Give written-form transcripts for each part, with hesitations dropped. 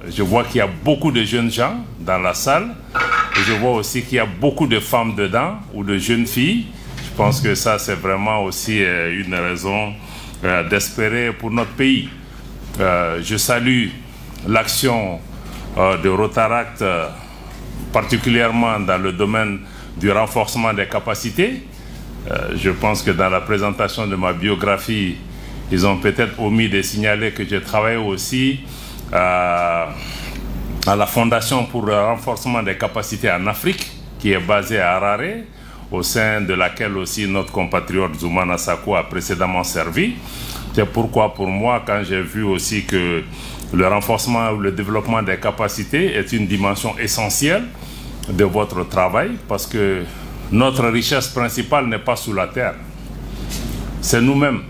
je vois qu'il y a beaucoup de jeunes gens dans la salle. Et je vois aussi qu'il y a beaucoup de femmes dedans ou de jeunes filles. Je pense que ça, c'est vraiment aussi une raison d'espérer pour notre pays. Je salue l'action de Rotaract, particulièrement dans le domaine du renforcement des capacités. Je pense que dans la présentation de ma biographie, ils ont peut-être omis de signaler que j'ai travaillé aussi à la Fondation pour le renforcement des capacités en Afrique, qui est basée à Harare, au sein de laquelle aussi notre compatriote Zoumana Sakou a précédemment servi. C'est pourquoi pour moi, quand j'ai vu aussi que le renforcement ou le développement des capacités est une dimension essentielle de votre travail, parce que notre richesse principale n'est pas sous la terre, c'est nous-mêmes.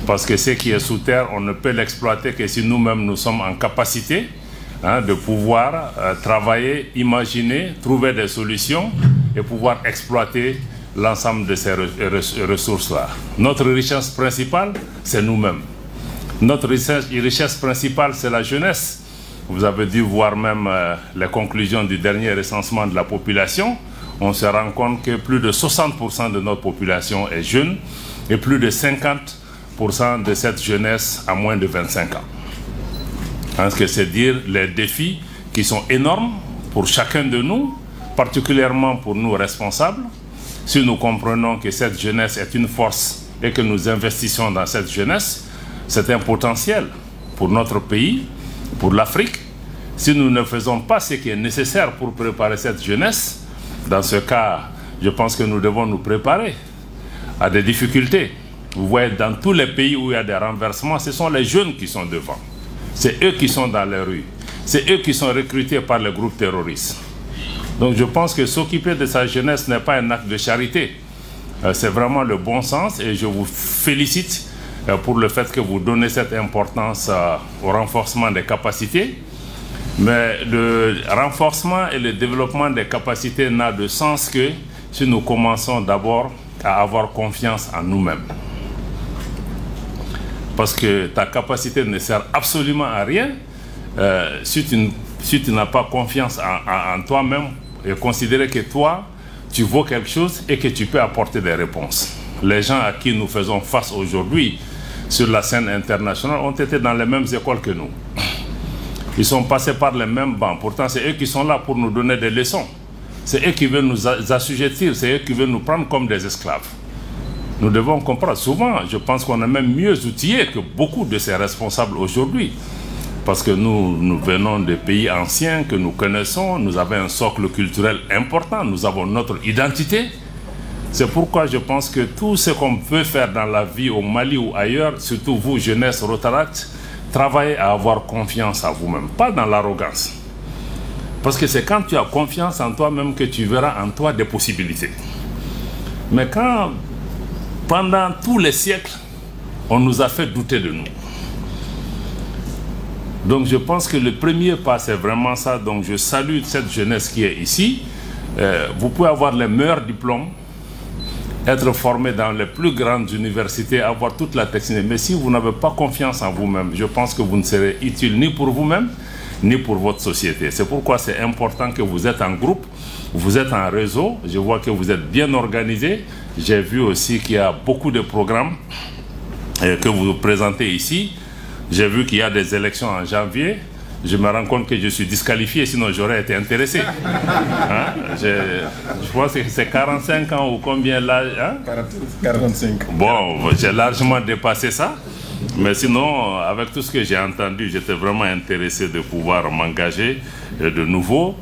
Parce que ce qui est sous terre, on ne peut l'exploiter que si nous-mêmes nous sommes en capacité de pouvoir travailler, imaginer, trouver des solutions et pouvoir exploiter l'ensemble de ces ressources-là. Notre richesse principale, c'est nous-mêmes. Notre richesse principale, c'est la jeunesse. Vous avez dû voir même les conclusions du dernier recensement de la population. On se rend compte que plus de 60% de notre population est jeune et plus de 50% de cette jeunesse a moins de 25 ans. Parce que c'est dire les défis qui sont énormes pour chacun de nous, particulièrement pour nous responsables. Si nous comprenons que cette jeunesse est une force et que nous investissons dans cette jeunesse, c'est un potentiel pour notre pays, pour l'Afrique. Si nous ne faisons pas ce qui est nécessaire pour préparer cette jeunesse, dans ce cas, je pense que nous devons nous préparer à des difficultés. Vous voyez, dans tous les pays où il y a des renversements, ce sont les jeunes qui sont devant. C'est eux qui sont dans les rues. C'est eux qui sont recrutés par les groupes terroristes. Donc je pense que s'occuper de sa jeunesse n'est pas un acte de charité. C'est vraiment le bon sens et je vous félicite pour le fait que vous donnez cette importance au renforcement des capacités. Mais le renforcement et le développement des capacités n'a de sens que si nous commençons d'abord à avoir confiance en nous-mêmes. Parce que ta capacité ne sert absolument à rien si tu n'as pas confiance en toi-même et considérer que toi, tu vaux quelque chose et que tu peux apporter des réponses. Les gens à qui nous faisons face aujourd'hui sur la scène internationale ont été dans les mêmes écoles que nous. Ils sont passés par les mêmes bancs. Pourtant, c'est eux qui sont là pour nous donner des leçons. C'est eux qui veulent nous assujettir, c'est eux qui veulent nous prendre comme des esclaves. Nous devons comprendre. Souvent, je pense qu'on est même mieux outillés que beaucoup de ces responsables aujourd'hui. Parce que nous venons de pays anciens que nous connaissons, nous avons un socle culturel important, nous avons notre identité. C'est pourquoi je pense que tout ce qu'on peut faire dans la vie au Mali ou ailleurs, surtout vous, jeunesse Rotaract, travaillez à avoir confiance en vous-même, pas dans l'arrogance. Parce que c'est quand tu as confiance en toi-même que tu verras en toi des possibilités. Mais quand, pendant tous les siècles, on nous a fait douter de nous. Donc je pense que le premier pas, c'est vraiment ça. Donc je salue cette jeunesse qui est ici. Vous pouvez avoir les meilleurs diplômes, être formé dans les plus grandes universités, avoir toute la technique. Mais si vous n'avez pas confiance en vous-même, je pense que vous ne serez utile ni pour vous-même, ni pour votre société. C'est pourquoi c'est important que vous êtes en groupe, vous êtes en réseau. Je vois que vous êtes bien organisé. J'ai vu aussi qu'il y a beaucoup de programmes que vous présentez ici. J'ai vu qu'il y a des élections en janvier. Je me rends compte que je suis disqualifié, sinon j'aurais été intéressé. Hein? Je pense que c'est 45 ans ou combien l'âge, hein? 45. Bon, j'ai largement dépassé ça. Mais sinon, avec tout ce que j'ai entendu, j'étais vraiment intéressé de pouvoir m'engager de nouveau.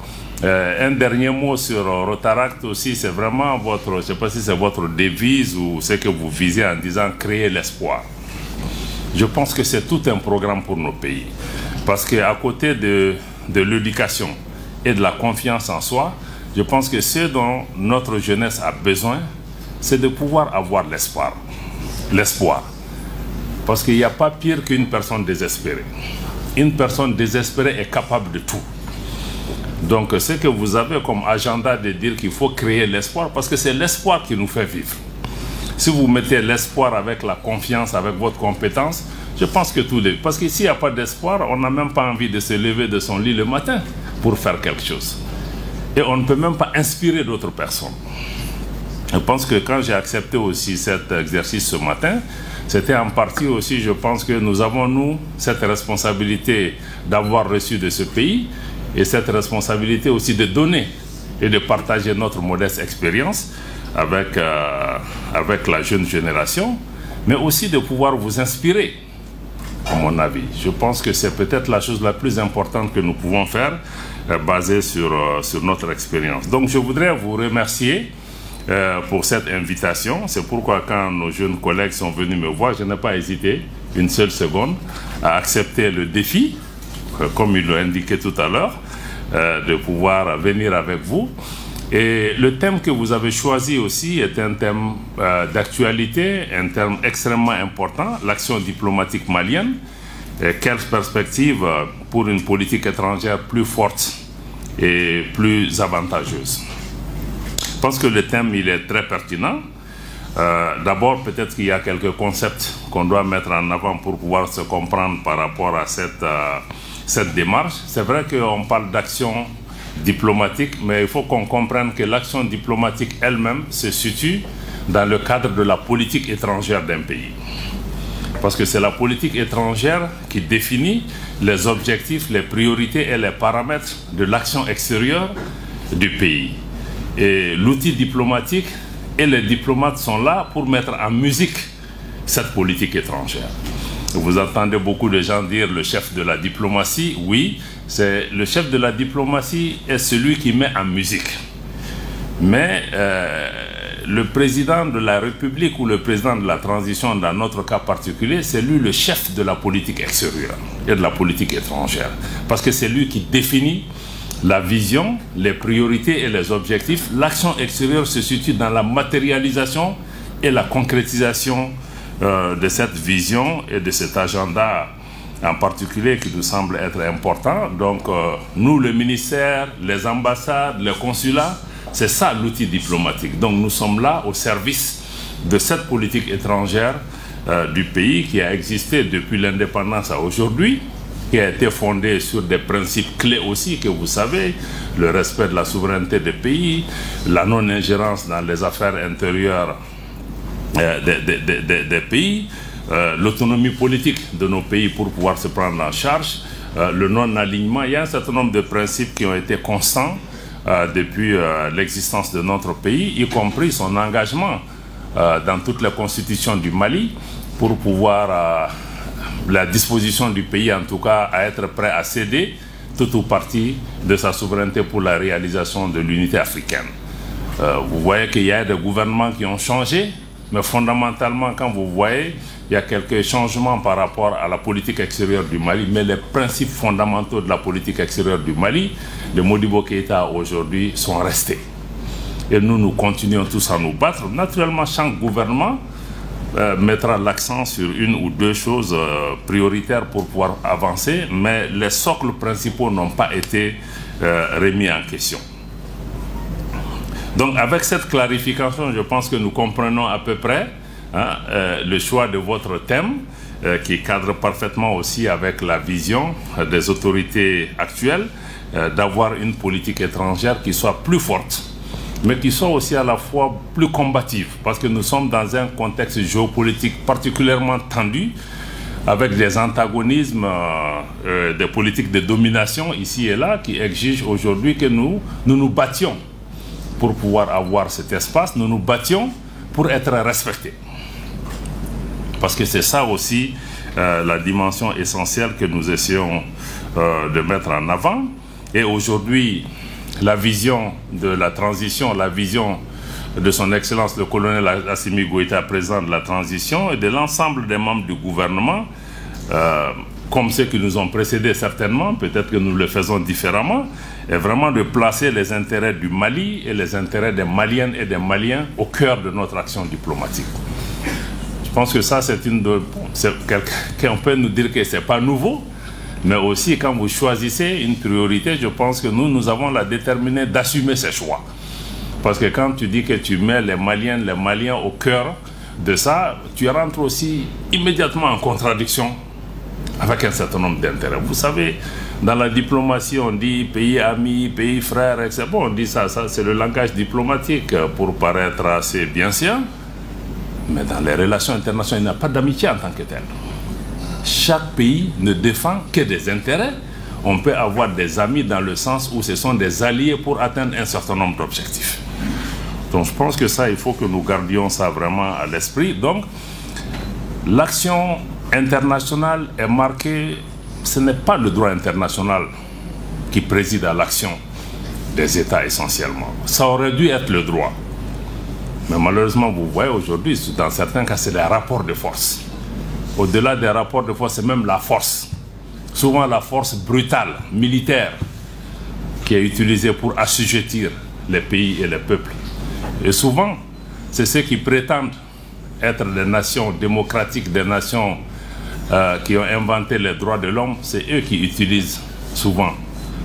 Un dernier mot sur Rotaract aussi, c'est vraiment votre, je ne sais pas si c'est votre devise ou ce que vous visez en disant créer l'espoir. Je pense que c'est tout un programme pour nos pays. Parce qu'à côté de l'éducation et de la confiance en soi, je pense que ce dont notre jeunesse a besoin, c'est de pouvoir avoir l'espoir. L'espoir. Parce qu'il n'y a pas pire qu'une personne désespérée. Une personne désespérée est capable de tout. Donc ce que vous avez comme agenda de dire qu'il faut créer l'espoir, parce que c'est l'espoir qui nous fait vivre. si vous mettez l'espoir avec la confiance, avec votre compétence, je pense que tout est... Parce qu'ici, il n'y a pas d'espoir, on n'a même pas envie de se lever de son lit le matin pour faire quelque chose. Et on ne peut même pas inspirer d'autres personnes. Je pense que quand j'ai accepté aussi cet exercice ce matin, c'était en partie aussi, je pense que nous avons, nous, cette responsabilité d'avoir reçu de ce pays et cette responsabilité aussi de donner et de partager notre modeste expérience avec la jeune génération, mais aussi de pouvoir vous inspirer, à mon avis. Je pense que c'est peut-être la chose la plus importante que nous pouvons faire, basée sur notre expérience. Donc je voudrais vous remercier pour cette invitation. C'est pourquoi quand nos jeunes collègues sont venus me voir, je n'ai pas hésité une seule seconde à accepter le défi, comme il l'a indiqué tout à l'heure, de pouvoir venir avec vous. Et le thème que vous avez choisi aussi est un thème d'actualité, un thème extrêmement important, l'action diplomatique malienne. Et quelle perspective pour une politique étrangère plus forte et plus avantageuse. Je pense que le thème il est très pertinent. D'abord, peut-être qu'il y a quelques concepts qu'on doit mettre en avant pour pouvoir se comprendre par rapport à cette démarche. C'est vrai qu'on parle d'action diplomatique, mais il faut qu'on comprenne que l'action diplomatique elle-même se situe dans le cadre de la politique étrangère d'un pays. Parce que c'est la politique étrangère qui définit les objectifs, les priorités et les paramètres de l'action extérieure du pays. Et l'outil diplomatique et les diplomates sont là pour mettre en musique cette politique étrangère. Vous entendez beaucoup de gens dire le chef de la diplomatie. Oui, c'est le chef de la diplomatie est celui qui met en musique. Mais le président de la République ou le président de la transition, dans notre cas particulier, c'est lui le chef de la politique extérieure et de la politique étrangère. Parce que c'est lui qui définit la vision, les priorités et les objectifs. L'action extérieure se situe dans la matérialisation et la concrétisation de cette vision et de cet agenda en particulier qui nous semble être important. Donc nous, le ministère, les ambassades, les consulats, c'est ça l'outil diplomatique. Donc nous sommes là au service de cette politique étrangère du pays qui a existé depuis l'indépendance à aujourd'hui, qui a été fondée sur des principes clés aussi que vous savez, le respect de la souveraineté des pays, la non-ingérence dans les affaires intérieures des pays, l'autonomie politique de nos pays pour pouvoir se prendre en charge, le non-alignement. Il y a un certain nombre de principes qui ont été constants depuis l'existence de notre pays, y compris son engagement dans toutes les constitutions du Mali pour pouvoir, la disposition du pays en tout cas, à être prêt à céder tout ou partie de sa souveraineté pour la réalisation de l'unité africaine. Vous voyez qu'il y a des gouvernements qui ont changé, mais fondamentalement, quand vous voyez, il y a quelques changements par rapport à la politique extérieure du Mali, mais les principes fondamentaux de la politique extérieure du Mali, de Modibo Keïta aujourd'hui, sont restés. Et nous continuons tous à nous battre. Naturellement, chaque gouvernement mettra l'accent sur une ou deux choses prioritaires pour pouvoir avancer, mais les socles principaux n'ont pas été remis en question. Donc avec cette clarification, je pense que nous comprenons à peu près le choix de votre thème qui cadre parfaitement aussi avec la vision des autorités actuelles d'avoir une politique étrangère qui soit plus forte, mais qui soit aussi à la fois plus combative, parce que nous sommes dans un contexte géopolitique particulièrement tendu, avec des antagonismes, des politiques de domination ici et là, qui exigent aujourd'hui que nous nous battions pour pouvoir avoir cet espace, nous nous battions pour être respectés. Parce que c'est ça aussi la dimension essentielle que nous essayons de mettre en avant. Et aujourd'hui, la vision de la transition, la vision de son Excellence le colonel Assimi Goïta, président de la transition, et de l'ensemble des membres du gouvernement, comme ceux qui nous ont précédés certainement, peut-être que nous le faisons différemment, est vraiment de placer les intérêts du Mali et les intérêts des Maliennes et des Maliens au cœur de notre action diplomatique. Je pense que ça, c'est on peut nous dire que ce n'est pas nouveau, mais aussi quand vous choisissez une priorité, je pense que nous avons la déterminée d'assumer ces choix. Parce que quand tu dis que tu mets les Maliennes, les Maliens au cœur de ça, tu rentres aussi immédiatement en contradiction avec un certain nombre d'intérêts. Vous savez, dans la diplomatie, on dit pays amis, pays frères, etc. Bon, on dit ça c'est le langage diplomatique pour paraître assez bien sûr. Mais dans les relations internationales, il n'y a pas d'amitié en tant que telle. Chaque pays ne défend que des intérêts. On peut avoir des amis dans le sens où ce sont des alliés pour atteindre un certain nombre d'objectifs. Donc je pense que ça, il faut que nous gardions ça vraiment à l'esprit. Donc, l'action internationale est marquée, ce n'est pas le droit international qui préside à l'action des États essentiellement. Ça aurait dû être le droit. Mais malheureusement, vous voyez aujourd'hui, dans certains cas, c'est les rapports de force. Au-delà des rapports de force, c'est même la force. Souvent la force brutale, militaire, qui est utilisée pour assujettir les pays et les peuples. Et souvent, c'est ceux qui prétendent être des nations démocratiques, des nations qui ont inventé les droits de l'homme, c'est eux qui utilisent souvent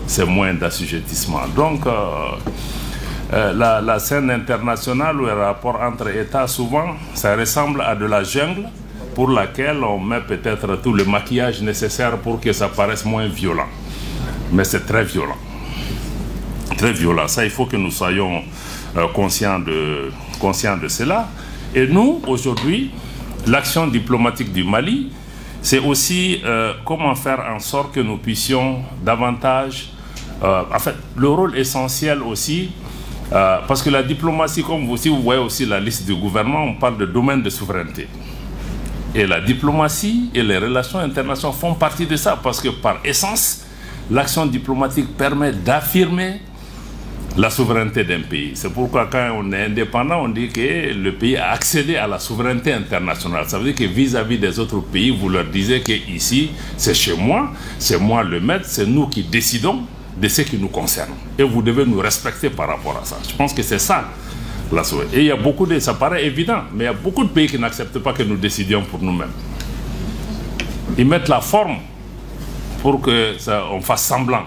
ces moyens d'assujettissement. Donc, la scène internationale ou les rapports entre États, souvent, ça ressemble à de la jungle pour laquelle on met peut-être tout le maquillage nécessaire pour que ça paraisse moins violent. Mais c'est très violent. Très violent. Ça, il faut que nous soyons conscients de cela. Et nous, aujourd'hui, l'action diplomatique du Mali, c'est aussi comment faire en sorte que nous puissions davantage... en fait, le rôle essentiel aussi, parce que la diplomatie, comme si vous voyez aussi la liste du gouvernement, on parle de domaine de souveraineté. Et la diplomatie et les relations internationales font partie de ça, parce que par essence, l'action diplomatique permet d'affirmer la souveraineté d'un pays. C'est pourquoi quand on est indépendant, on dit que le pays a accédé à la souveraineté internationale. Ça veut dire que vis-à-vis des autres pays, vous leur disiez que ici, c'est chez moi, c'est moi le maître, c'est nous qui décidons de ce qui nous concerne. Et vous devez nous respecter par rapport à ça. Je pense que c'est ça la souveraineté. Et il y a beaucoup de... Ça paraît évident, mais il y a beaucoup de pays qui n'acceptent pas que nous décidions pour nous-mêmes. Ils mettent la forme pour qu'on fasse semblant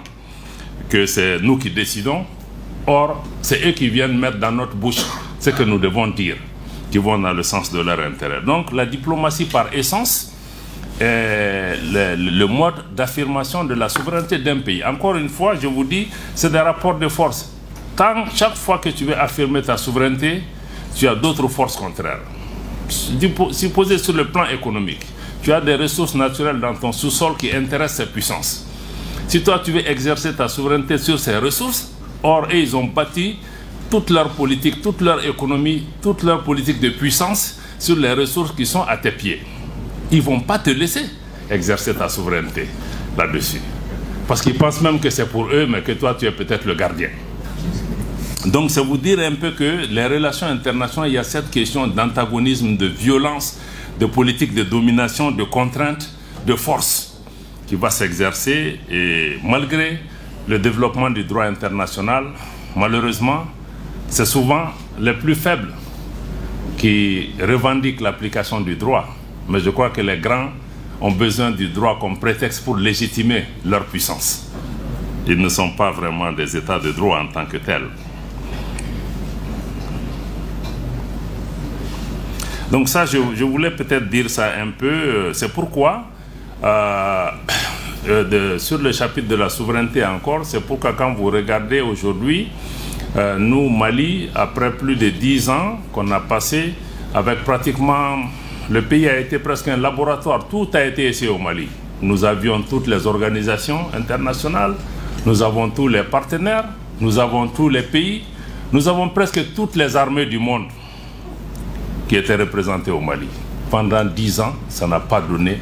que c'est nous qui décidons. Or, c'est eux qui viennent mettre dans notre bouche ce que nous devons dire, qui vont dans le sens de leur intérêt. Donc, la diplomatie, par essence, est le mode d'affirmation de la souveraineté d'un pays. Encore une fois, je vous dis, c'est des rapports de force. Chaque fois que tu veux affirmer ta souveraineté, tu as d'autres forces contraires. Supposez sur le plan économique, tu as des ressources naturelles dans ton sous-sol qui intéressent ces puissances. Si toi, tu veux exercer ta souveraineté sur ces ressources, or, ils ont bâti toute leur politique, toute leur économie, toute leur politique de puissance sur les ressources qui sont à tes pieds. Ils ne vont pas te laisser exercer ta souveraineté là-dessus. Parce qu'ils pensent même que c'est pour eux, mais que toi, tu es peut-être le gardien. Donc, c'est vous dire un peu que les relations internationales, il y a cette question d'antagonisme, de violence, de politique de domination, de contrainte, de force qui va s'exercer. Et malgré le développement du droit international, malheureusement, c'est souvent les plus faibles qui revendiquent l'application du droit. Mais je crois que les grands ont besoin du droit comme prétexte pour légitimer leur puissance. Ils ne sont pas vraiment des états de droit en tant que tels. Donc ça, je voulais peut-être dire ça un peu. C'est pourquoi... sur le chapitre de la souveraineté encore, c'est pourquoi quand vous regardez aujourd'hui, nous, Mali, après plus de 10 ans qu'on a passé, avec pratiquement, le pays a été presque un laboratoire, tout a été essayé au Mali. Nous avions toutes les organisations internationales, nous avons tous les partenaires, nous avons tous les pays, nous avons presque toutes les armées du monde qui étaient représentées au Mali. Pendant 10 ans, ça n'a pas donné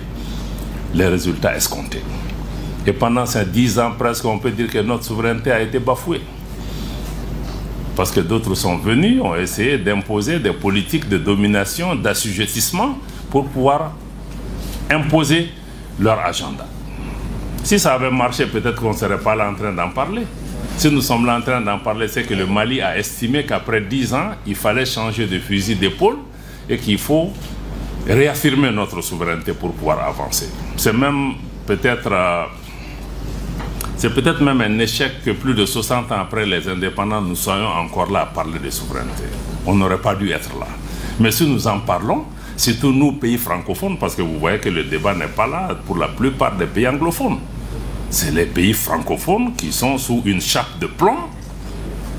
les résultats escomptés. Et pendant ces 10 ans, presque, on peut dire que notre souveraineté a été bafouée. Parce que d'autres sont venus, ont essayé d'imposer des politiques de domination, d'assujettissement, pour pouvoir imposer leur agenda. Si ça avait marché, peut-être qu'on ne serait pas là en train d'en parler. Si nous sommes là en train d'en parler, c'est que le Mali a estimé qu'après 10 ans, il fallait changer de fusil d'épaule et qu'il faut réaffirmer notre souveraineté pour pouvoir avancer. C'est même peut-être même un échec que plus de 60 ans après les indépendants, nous soyons encore là à parler de souveraineté. On n'aurait pas dû être là. Mais si nous en parlons, surtout nous, pays francophones, parce que vous voyez que le débat n'est pas là pour la plupart des pays anglophones. C'est les pays francophones qui sont sous une chape de plomb,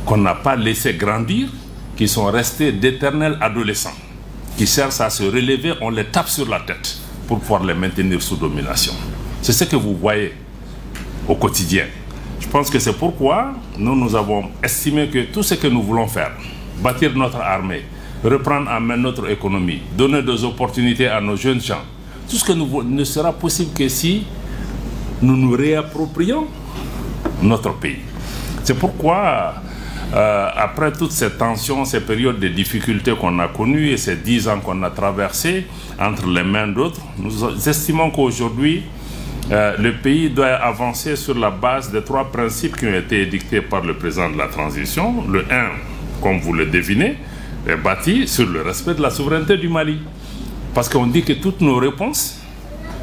qu'on n'a pas laissé grandir, qui sont restés d'éternels adolescents, qui cherchent à se relever, on les tape sur la tête pour pouvoir les maintenir sous domination. C'est ce que vous voyez au quotidien. Je pense que c'est pourquoi nous avons estimé que tout ce que nous voulons faire, bâtir notre armée, reprendre en main notre économie, donner des opportunités à nos jeunes gens, tout ce que nous ne sera possible que si nous nous réapproprions notre pays. C'est pourquoi, après toutes ces tensions, ces périodes de difficultés qu'on a connues et ces 10 ans qu'on a traversés entre les mains d'autres, nous estimons qu'aujourd'hui, le pays doit avancer sur la base des 3 principes qui ont été édictés par le président de la transition. Le 1, comme vous le devinez, est bâti sur le respect de la souveraineté du Mali. Parce qu'on dit que toutes nos réponses,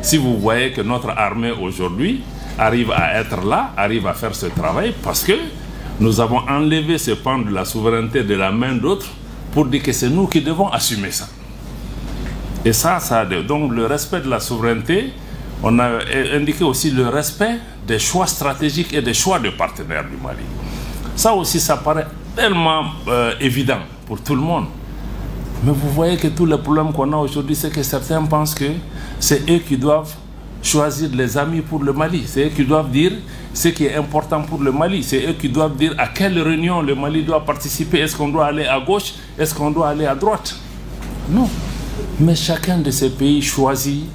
si vous voyez que notre armée aujourd'hui arrive à être là, arrive à faire ce travail, parce que nous avons enlevé ce pan de la souveraineté de la main d'autres pour dire que c'est nous qui devons assumer ça. Et ça donc le respect de la souveraineté, on a indiqué aussi le respect des choix stratégiques et des choix de partenaires du Mali. Ça aussi, ça paraît tellement évident pour tout le monde. Mais vous voyez que tous les problèmes qu'on a aujourd'hui, c'est que certains pensent que c'est eux qui doivent choisir les amis pour le Mali. C'est eux qui doivent dire ce qui est important pour le Mali. C'est eux qui doivent dire à quelle réunion le Mali doit participer. Est-ce qu'on doit aller à gauche? Est-ce qu'on doit aller à droite? Non. Mais chacun de ces pays choisit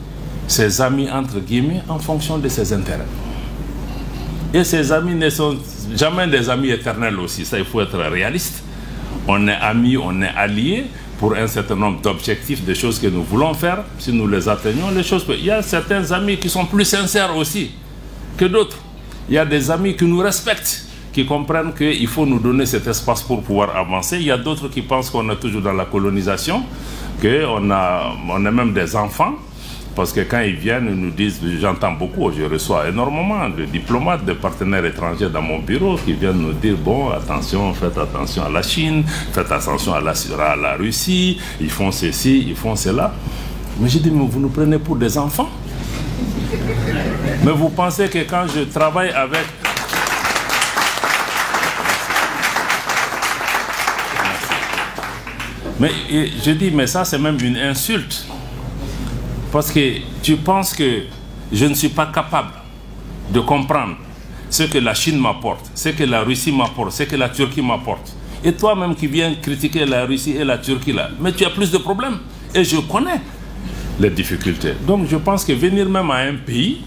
ses amis, entre guillemets, en fonction de ses intérêts. Et ces amis ne sont jamais des amis éternels aussi. Ça, il faut être réaliste. On est amis, on est alliés pour un certain nombre d'objectifs, des choses que nous voulons faire. Si nous les atteignons, les choses... Il y a certains amis qui sont plus sincères aussi que d'autres. Il y a des amis qui nous respectent, qui comprennent qu'il faut nous donner cet espace pour pouvoir avancer. Il y a d'autres qui pensent qu'on est toujours dans la colonisation, qu'on est même des enfants. Parce que quand ils viennent, ils nous disent, j'entends beaucoup, je reçois énormément de diplomates, de partenaires étrangers dans mon bureau qui viennent nous dire, bon, attention, faites attention à la Chine, faites attention à la Russie, ils font ceci, ils font cela. Mais je dis, mais vous nous prenez pour des enfants? Mais vous pensez que quand je travaille avec... Mais je dis, mais ça c'est même une insulte. Parce que tu penses que je ne suis pas capable de comprendre ce que la Chine m'apporte, ce que la Russie m'apporte, ce que la Turquie m'apporte. Et toi-même qui viens critiquer la Russie et la Turquie là, mais tu as plus de problèmes. Et je connais les difficultés. Donc je pense que venir même à un pays,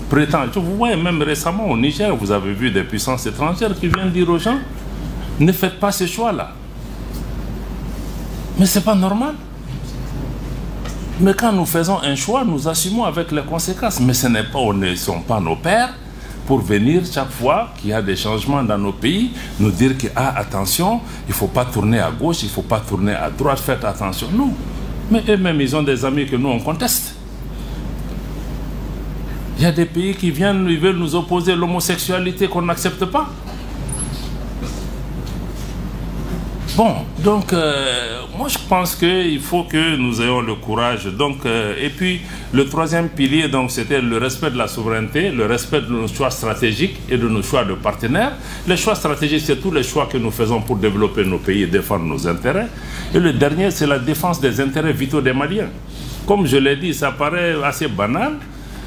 prétendre, vous voyez même récemment au Niger, vous avez vu des puissances étrangères qui viennent dire aux gens, ne faites pas ce choix-là. Mais c'est pas normal. Mais quand nous faisons un choix, nous assumons avec les conséquences. Mais ce n'est pas, on ne sont pas nos pères pour venir chaque fois qu'il y a des changements dans nos pays, nous dire que, ah, attention, il ne faut pas tourner à gauche, il ne faut pas tourner à droite, faites attention. Non. Mais eux-mêmes, ils ont des amis que nous, on conteste. Il y a des pays qui viennent, ils veulent nous opposer l'homosexualité qu'on n'accepte pas. Bon, donc, moi je pense qu'il faut que nous ayons le courage. Donc, et puis, le troisième pilier, donc, c'était le respect de la souveraineté, le respect de nos choix stratégiques et de nos choix de partenaires. Les choix stratégiques, c'est tous les choix que nous faisons pour développer nos pays et défendre nos intérêts. Et le dernier, c'est la défense des intérêts vitaux des Maliens. Comme je l'ai dit, ça paraît assez banal,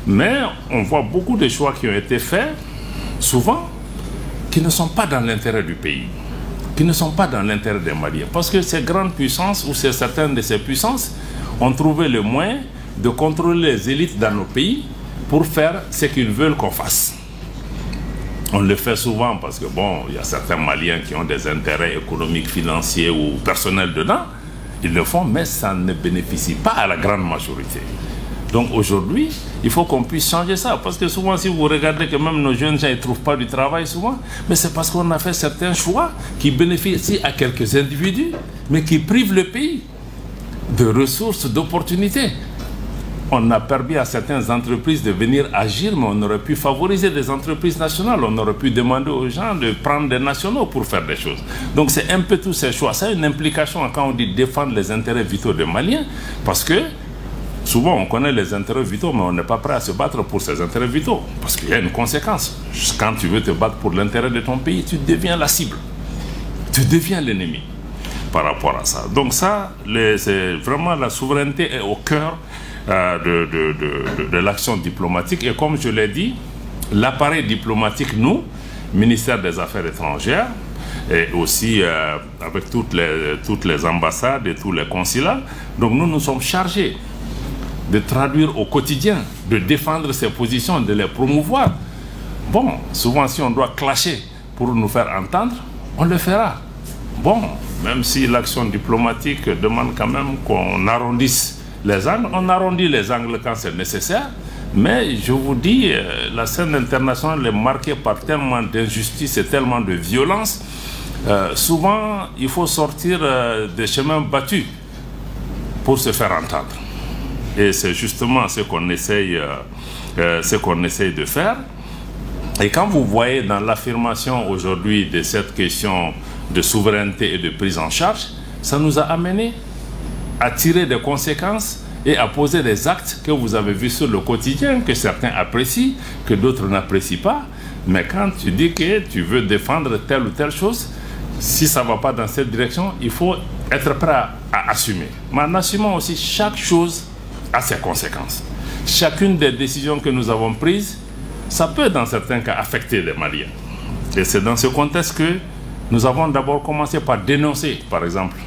mais on voit beaucoup de choix qui ont été faits, souvent, qui ne sont pas dans l'intérêt du pays, qui ne sont pas dans l'intérêt des Maliens. Parce que ces grandes puissances, ou certaines de ces puissances, ont trouvé le moyen de contrôler les élites dans nos pays pour faire ce qu'ils veulent qu'on fasse. On le fait souvent parce que, bon, il y a certains Maliens qui ont des intérêts économiques, financiers ou personnels dedans. Ils le font, mais ça ne bénéficie pas à la grande majorité. Donc aujourd'hui, il faut qu'on puisse changer ça. Parce que souvent, si vous regardez que même nos jeunes gens ne trouvent pas du travail souvent, mais c'est parce qu'on a fait certains choix qui bénéficient à quelques individus, mais qui privent le pays de ressources, d'opportunités. on a permis à certaines entreprises de venir agir, mais on aurait pu favoriser des entreprises nationales. On aurait pu demander aux gens de prendre des nationaux pour faire des choses. Donc c'est un peu tous ces choix. Ça a une implication quand on dit défendre les intérêts vitaux des Maliens, parce que souvent on connaît les intérêts vitaux, mais on n'est pas prêt à se battre pour ces intérêts vitaux, parce qu'il y a une conséquence. Quand tu veux te battre pour l'intérêt de ton pays, tu deviens la cible. Tu deviens l'ennemi par rapport à ça. Donc ça, c'est vraiment la souveraineté est au cœur de l'action diplomatique. Et comme je l'ai dit, l'appareil diplomatique, nous, ministère des Affaires étrangères, et aussi avec toutes les ambassades et tous les consulats, donc nous sommes chargés de traduire au quotidien, de défendre ces positions, de les promouvoir. Bon, souvent si on doit clasher pour nous faire entendre, on le fera. Bon, même si l'action diplomatique demande quand même qu'on arrondisse les angles, on arrondit les angles quand c'est nécessaire, mais je vous dis, la scène internationale est marquée par tellement d'injustice et tellement de violence. Souvent, il faut sortir des chemins battus pour se faire entendre. Et c'est justement ce qu'on essaye de faire. Et quand vous voyez dans l'affirmation aujourd'hui de cette question de souveraineté et de prise en charge, ça nous a amené à tirer des conséquences et à poser des actes que vous avez vus sur le quotidien, que certains apprécient, que d'autres n'apprécient pas. Mais quand tu dis que tu veux défendre telle ou telle chose, si ça ne va pas dans cette direction, il faut être prêt à assumer. Mais en assumant aussi, chaque chose a ses conséquences. Chacune des décisions que nous avons prises, ça peut dans certains cas affecter les Maliens. Et c'est dans ce contexte que nous avons d'abord commencé par dénoncer, par exemple,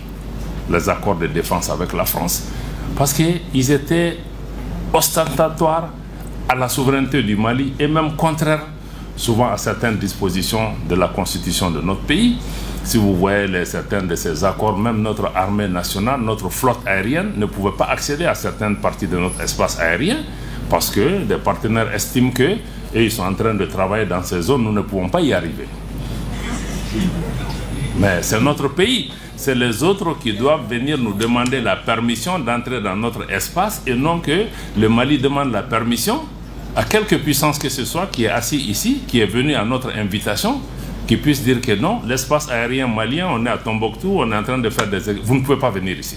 les accords de défense avec la France, parce qu'ils étaient ostentatoires à la souveraineté du Mali et même contraires souvent à certaines dispositions de la constitution de notre pays. Si vous voyez certains de ces accords, même notre armée nationale, notre flotte aérienne ne pouvait pas accéder à certaines parties de notre espace aérien parce que des partenaires estiment que ils sont en train de travailler dans ces zones, nous ne pouvons pas y arriver. Mais c'est notre pays, c'est les autres qui doivent venir nous demander la permission d'entrer dans notre espace et non que le Mali demande la permission à quelque puissance que ce soit qui est assis ici, qui est venu à notre invitation, qui puisse dire que non, l'espace aérien malien, on est à Tombouctou, on est en train de faire des... Vous ne pouvez pas venir ici.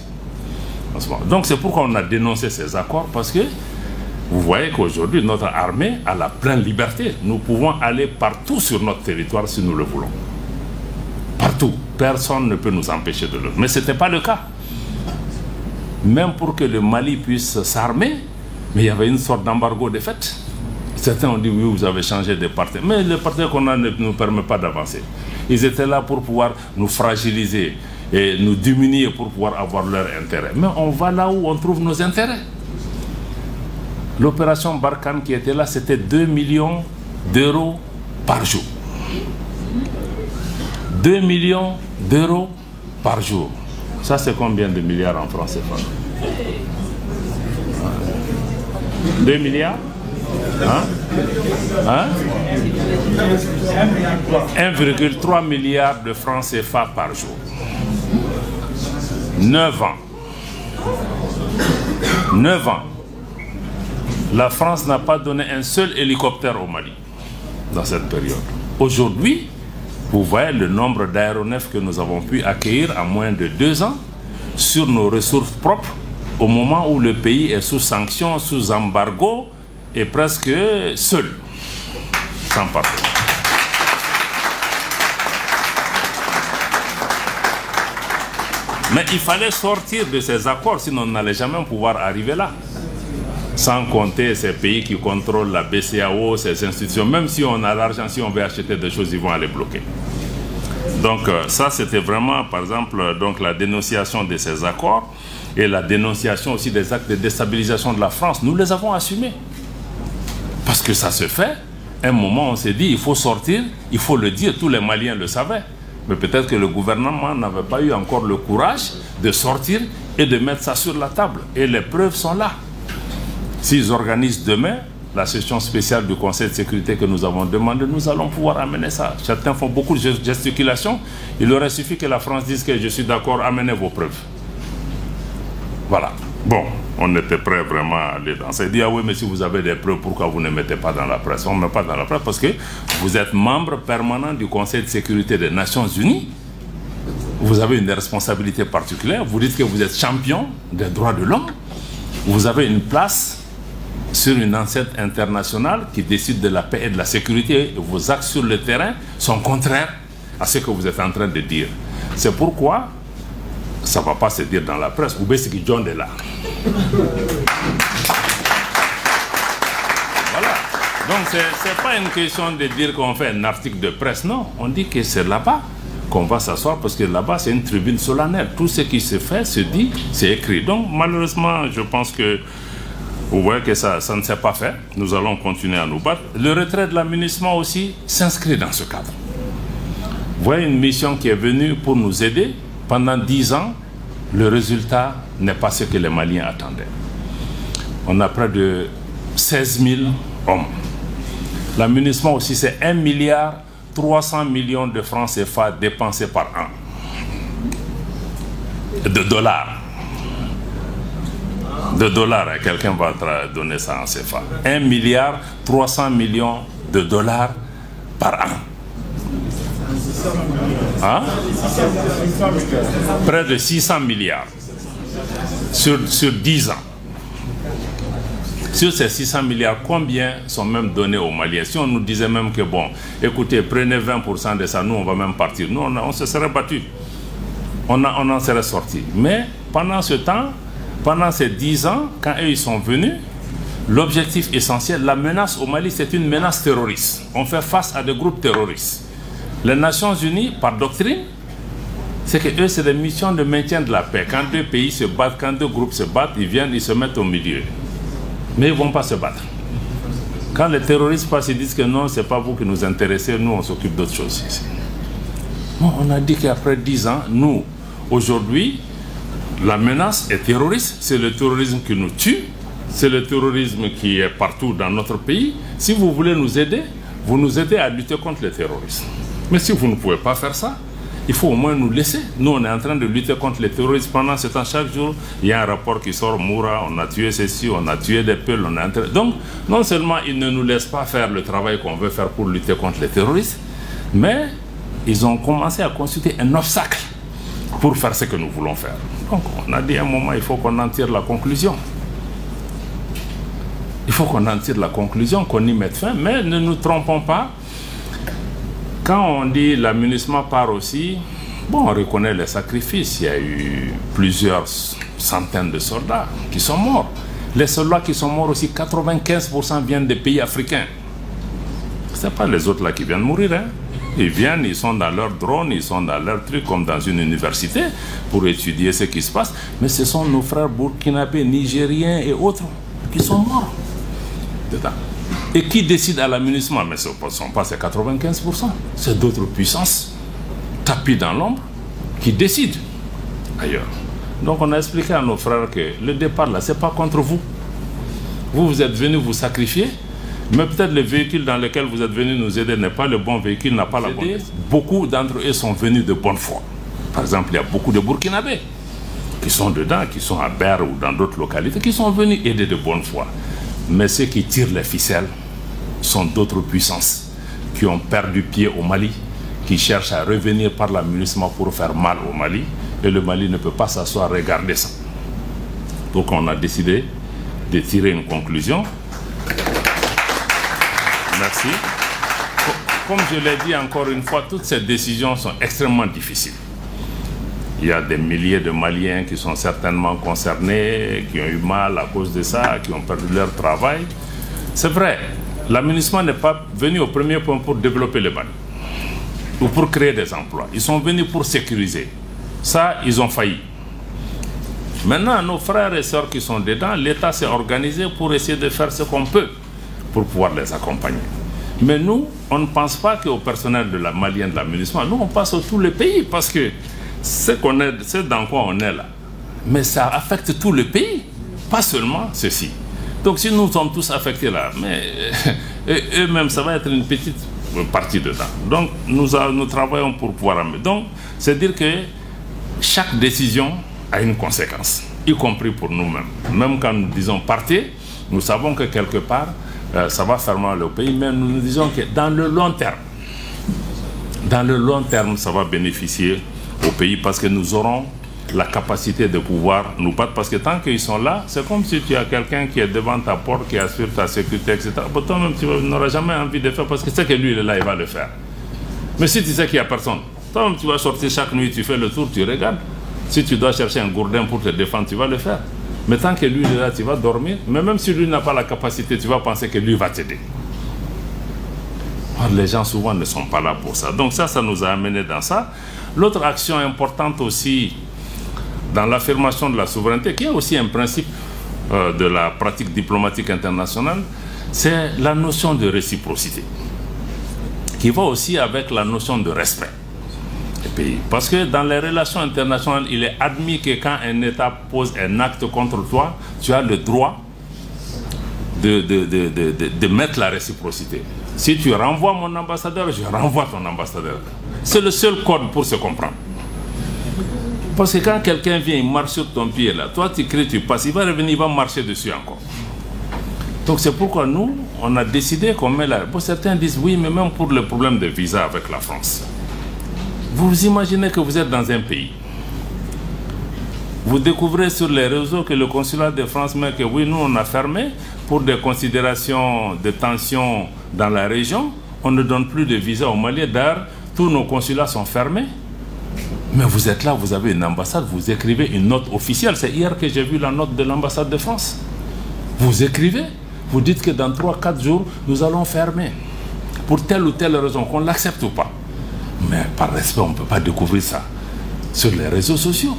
Donc c'est pourquoi on a dénoncé ces accords, parce que vous voyez qu'aujourd'hui, notre armée a la pleine liberté. Nous pouvons aller partout sur notre territoire si nous le voulons. Partout. Personne ne peut nous empêcher de le faire. Mais ce n'était pas le cas. Même pour que le Mali puisse s'armer, mais il y avait une sorte d'embargo de fait. Certains ont dit, oui, vous avez changé de partenaire. Mais les partenaires qu'on a ne nous permettent pas d'avancer. Ils étaient là pour pouvoir nous fragiliser et nous diminuer pour pouvoir avoir leur intérêt. Mais on va là où on trouve nos intérêts. L'opération Barkhane qui était là, c'était 2 millions d'euros par jour. 2 millions d'euros par jour. Ça, c'est combien de milliards en francs CFA? 2 milliards? 1,3 milliard de francs CFA par jour. 9 ans. 9 ans. La France n'a pas donné un seul hélicoptère au Mali dans cette période. Aujourd'hui, vous voyez le nombre d'aéronefs que nous avons pu accueillir en moins de 2 ans sur nos ressources propres au moment où le pays est sous sanctions, sous embargo et presque seul, sans partenaire. Mais il fallait sortir de ces accords, sinon on n'allait jamais pouvoir arriver là. Sans compter ces pays qui contrôlent la BCEAO, ces institutions. Même si on a l'argent, si on veut acheter des choses, ils vont aller bloquer. Donc ça, c'était vraiment, par exemple, donc, la dénonciation de ces accords et la dénonciation aussi des actes de déstabilisation de la France. Nous les avons assumés. Parce que ça se fait. À un moment, on s'est dit, il faut sortir, il faut le dire. Tous les Maliens le savaient. Mais peut-être que le gouvernement n'avait pas eu encore le courage de sortir et de mettre ça sur la table. Et les preuves sont là. S'ils organisent demain la session spéciale du Conseil de sécurité que nous avons demandé, nous allons pouvoir amener ça. Certains font beaucoup de gesticulations. Il aurait suffi que la France dise que je suis d'accord, amenez vos preuves. Voilà. Bon, on était prêt vraiment à aller dans ça. Il dit, ah oui, mais si vous avez des preuves, pourquoi vous ne mettez pas dans la presse? On ne met pas dans la presse parce que vous êtes membre permanent du Conseil de sécurité des Nations Unies. Vous avez une responsabilité particulière. Vous dites que vous êtes champion des droits de l'homme. Vous avez une place sur une enceinte internationale qui décide de la paix et de la sécurité. Et vos actes sur le terrain sont contraires à ce que vous êtes en train de dire. C'est pourquoi ça ne va pas se dire dans la presse. Ou bien c'est que John est là. Voilà. Donc ce n'est pas une question de dire qu'on fait un article de presse. Non, on dit que c'est là-bas qu'on va s'asseoir parce que là-bas c'est une tribune solennelle. Tout ce qui se fait, se dit, c'est écrit. Donc malheureusement, je pense que vous voyez que ça ne s'est pas fait. Nous allons continuer à nous battre. Le retrait de l'amunissement aussi s'inscrit dans ce cadre. Vous voyez une mission qui est venue pour nous aider. Pendant 10 ans, le résultat n'est pas ce que les Maliens attendaient. On a près de 16 000 hommes. L'amunissement aussi, c'est 1,3 milliard de francs CFA dépensés par an. De dollars. De dollars, quelqu'un va donner ça en CFA. 1,3 milliard de dollars par an. Hein? Près de 600 milliards sur 10 ans. Sur ces 600 milliards, combien sont même donnés aux Maliens? Si on nous disait même que bon, écoutez, prenez 20% de ça, nous on va même partir. Nous on se serait battu. On en serait sorti. Mais pendant ce temps, pendant ces 10 ans, quand eux ils sont venus, l'objectif essentiel, la menace au Mali, c'est une menace terroriste. On fait face à des groupes terroristes. Les Nations Unies, par doctrine, c'est que eux, c'est des missions de maintien de la paix. Quand deux pays se battent, quand deux groupes se battent, ils viennent, ils se mettent au milieu. Mais ils ne vont pas se battre. Quand les terroristes passent, ils disent que non, ce n'est pas vous qui nous intéressez, nous, on s'occupe d'autres choses ici. Bon, on a dit qu'après 10 ans, nous, aujourd'hui, la menace est terroriste. C'est le terrorisme qui nous tue. C'est le terrorisme qui est partout dans notre pays. Si vous voulez nous aider, vous nous aidez à lutter contre les terroristes. Mais si vous ne pouvez pas faire ça, il faut au moins nous laisser. Nous, on est en train de lutter contre les terroristes. Pendant ce temps, chaque jour, il y a un rapport qui sort, Moura, on a tué ceci, on a tué des peuls, on a... Donc, non seulement ils ne nous laissent pas faire le travail qu'on veut faire pour lutter contre les terroristes, mais ils ont commencé à constituer un obstacle pour faire ce que nous voulons faire. Donc, on a dit à un moment, il faut qu'on en tire la conclusion. Il faut qu'on en tire la conclusion, qu'on y mette fin, mais ne nous trompons pas. Quand on dit l'amunissement part aussi, bon, on reconnaît les sacrifices. Il y a eu plusieurs centaines de soldats qui sont morts. Les soldats qui sont morts aussi, 95% viennent des pays africains. Ce n'est pas les autres là qui viennent mourir. Hein. Ils viennent, ils sont dans leur drone, ils sont dans leur truc, comme dans une université, pour étudier ce qui se passe. Mais ce sont nos frères burkinabés, nigériens et autres qui sont morts dedans. Et qui décide à l'amunissement? Mais ce ne sont pas ces 95%. C'est d'autres puissances, tapis dans l'ombre, qui décident ailleurs. Donc on a expliqué à nos frères que le départ là, ce n'est pas contre vous. Vous êtes venus vous sacrifier, mais peut-être le véhicule dans lequel vous êtes venus nous aider n'est pas le bon véhicule, n'a pas la bonne. Beaucoup d'entre eux sont venus de bonne foi. Par exemple, il y a beaucoup de Burkinabés qui sont dedans, qui sont à Ber ou dans d'autres localités, qui sont venus aider de bonne foi. Mais ceux qui tirent les ficelles sont d'autres puissances qui ont perdu pied au Mali, qui cherchent à revenir par l'amunissement pour faire mal au Mali. Et le Mali ne peut pas s'asseoir regarder ça. Donc on a décidé de tirer une conclusion. Merci. Comme je l'ai dit encore une fois, toutes ces décisions sont extrêmement difficiles. Il y a des milliers de Maliens qui sont certainement concernés, qui ont eu mal à cause de ça, qui ont perdu leur travail. C'est vrai, l'amunissement n'est pas venu au premier point pour développer le Mali ou pour créer des emplois. Ils sont venus pour sécuriser. Ça, ils ont failli. Maintenant, nos frères et sœurs qui sont dedans, l'État s'est organisé pour essayer de faire ce qu'on peut pour pouvoir les accompagner. Mais nous, on ne pense pas qu'au personnel de la malien de l'amunissement. Nous, on passe à tous les pays parce que c'est dans quoi on est là. Mais ça affecte tout le pays, pas seulement ceci. Donc si nous sommes tous affectés là, mais eux-mêmes, ça va être une petite partie dedans. Donc nous travaillons pour pouvoir amener. Donc c'est dire que chaque décision a une conséquence. y compris pour nous-mêmes. Même quand nous disons partez, nous savons que quelque part, ça va faire mal au pays, mais nous disons que dans le long terme, ça va bénéficier au pays parce que nous aurons la capacité de pouvoir nous battre. Parce que tant qu'ils sont là, c'est comme si tu as quelqu'un qui est devant ta porte, qui assure ta sécurité, etc. Pour toi-même, tu n'auras jamais envie de faire parce que c'est que lui, il est là, il va le faire. Mais si tu sais qu'il n'y a personne, toi-même, tu vas sortir chaque nuit, tu fais le tour, tu regardes. Si tu dois chercher un gourdin pour te défendre, tu vas le faire. Mais tant que lui, il est là, tu vas dormir. Mais même si lui n'a pas la capacité, tu vas penser que lui va t'aider. Les gens souvent ne sont pas là pour ça. Donc ça nous a amené dans ça. L'autre action importante aussi dans l'affirmation de la souveraineté, qui est aussi un principe de la pratique diplomatique internationale, c'est la notion de réciprocité, qui va aussi avec la notion de respect des pays. Parce que dans les relations internationales, il est admis que quand un État pose un acte contre toi, tu as le droit de mettre la réciprocité. Si tu renvoies mon ambassadeur, je renvoie ton ambassadeur. C'est le seul code pour se comprendre. Parce que quand quelqu'un vient, il marche sur ton pied là, toi tu cries, tu passes, il va revenir, il va marcher dessus encore. Donc c'est pourquoi nous, on a décidé qu'on met là. Bon, certains disent oui, mais même pour le problème de visa avec la France. Vous imaginez que vous êtes dans un pays. Vous découvrez sur les réseaux que le consulat de France met que oui, nous on a fermé pour des considérations de tension dans la région. On ne donne plus de visa au Mali. D'ailleurs, tous nos consulats sont fermés. Mais vous êtes là, vous avez une ambassade, vous écrivez une note officielle. C'est hier que j'ai vu la note de l'ambassade de France. Vous écrivez, vous dites que dans 3-4 jours, nous allons fermer. Pour telle ou telle raison, qu'on l'accepte ou pas. Mais par respect, on ne peut pas découvrir ça sur les réseaux sociaux.